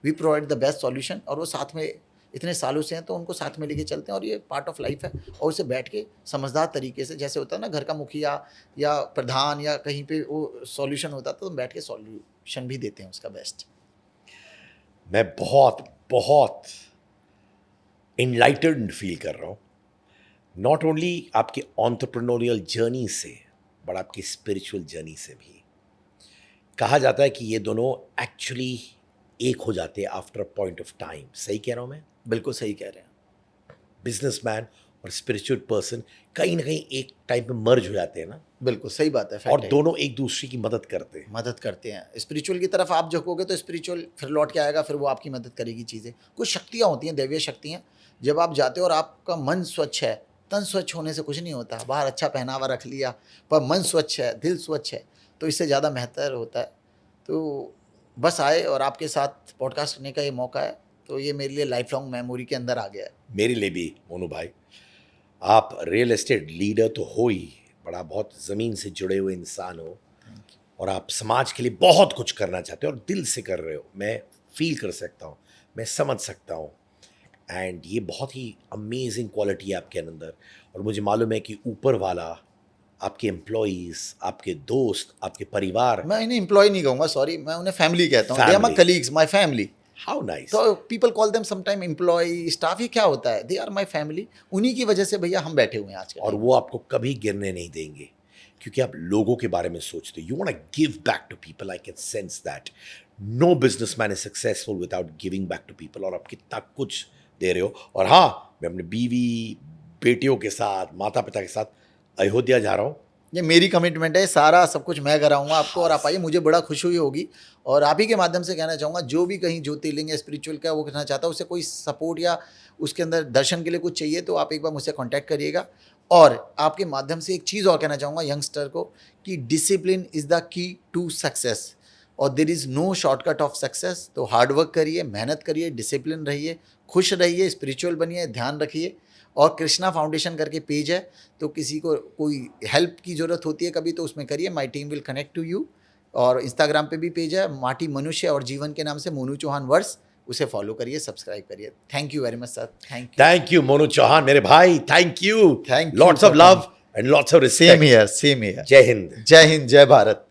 we provide the best solution, और वो साथ में इतने सालों से हैं, तो उनको साथ में लेके चलते हैं, और ये पार्ट ऑफ लाइफ है। और उसे बैठ के समझदार तरीके से, जैसे होता है ना घर का मुखिया या प्रधान या कहीं पे वो सॉल्यूशन होता है, तो हम बैठ के सॉल्यूशन भी देते हैं उसका बेस्ट। मैं बहुत बहुत इनलाइटेंड फील कर रहा हूँ, नॉट ओनली आपके एंटरप्रेन्योरियल जर्नी से, बट आपकी स्पिरिचुअल जर्नी से भी। कहा जाता है कि ये दोनों एक्चुअली एक हो जाते हैं after a point of time. सही कह रहा हूँ मैं? बिल्कुल सही कह रहे हैं। बिजनेसमैन और स्पिरिचुअल पर्सन कहीं ना कहीं एक टाइम पे मर्ज हो जाते हैं ना। बिल्कुल सही बात है, और fact है। दोनों एक दूसरे की मदद करते हैं। मदद करते हैं। स्पिरिचुअल की तरफ आप झुकोगे तो स्पिरिचुअल फिर लौट के आएगा, फिर वो आपकी मदद करेगी चीज़ें। कुछ शक्तियाँ होती हैं, दैवीय शक्तियाँ। जब आप जाते हो और आपका मन स्वच्छ है, तन स्वच्छ होने से कुछ नहीं होता। बाहर अच्छा पहनावा रख लिया, पर मन स्वच्छ है, दिल स्वच्छ है, तो इससे ज़्यादा बेहतर होता है। तो बस आए, और आपके साथ पॉडकास्ट करने का ये मौका है, तो ये मेरे लिए लाइफ लॉन्ग मेमोरी के अंदर आ गया है। मेरे लिए भी मोनू भाई, आप रियल एस्टेट लीडर तो हो ही, बड़ा बहुत ज़मीन से जुड़े हुए इंसान हो, और आप समाज के लिए बहुत कुछ करना चाहते हो और दिल से कर रहे हो। मैं फील कर सकता हूँ, मैं समझ सकता हूँ। एंड ये बहुत ही अमेजिंग क्वालिटी है आपके अंदर, और मुझे मालूम है कि ऊपर वाला आपके एम्प्लॉयज़, आपके दोस्त, आपके परिवार, मैं इन्हें एम्प्लॉय नहीं कहूँगा, सॉरी, मैं उन्हें फैमिली कहता हूँ, they are my Family. Colleagues, my family. How nice. तो people call them sometime employ, staff, ये क्या होता है, दे आर माई फैमिली। उन्हीं की वजह से भैया हम बैठे हुए हैं आज के और वो आपको कभी गिरने नहीं देंगे, क्योंकि आप लोगों के बारे में सोचते हो। You want to give back to people, I can sense that. No businessman is successful without giving back to people, और आप कितना कुछ दे रहे हो। और हाँ, मैं अपनी बीवी, बेटियों के साथ, माता पिता के साथ अयोध्या जा रहा हूँ। ये मेरी कमिटमेंट है, सारा सब कुछ मैं कराऊंगा आपको, और आप आइए, मुझे बड़ा खुशी हुई होगी। और आप ही के माध्यम से कहना चाहूँगा, जो भी कहीं ज्योतिर्लिंग या स्पिरिचुअल का वो करना चाहता है, उसे कोई सपोर्ट या उसके अंदर दर्शन के लिए कुछ चाहिए, तो आप एक बार मुझसे कांटेक्ट करिएगा। और आपके माध्यम से एक चीज़ और कहना चाहूँगा यंगस्टर को, कि discipline is the key to success, और there is no shortcut of success. तो हार्ड वर्क करिए, मेहनत करिए, डिसिप्लिन रहिए, खुश रहिए, स्पिरिचुअल बनिए, ध्यान रखिए। और कृष्णा फाउंडेशन करके पेज है, तो किसी को कोई हेल्प की ज़रूरत होती है कभी, तो उसमें करिए, my team will connect to you. और इंस्टाग्राम पे भी पेज है, माटी मनुष्य और जीवन के नाम से, मोनू चौहान वर्स, उसे फॉलो करिए, सब्सक्राइब करिए। Thank you very much sir, thank you Monu Chauhan मेरे भाई, thank you. Thank you lots of for love and lots of same respect. Here, same here. जय हिंद। जय हिंद, जय भारत।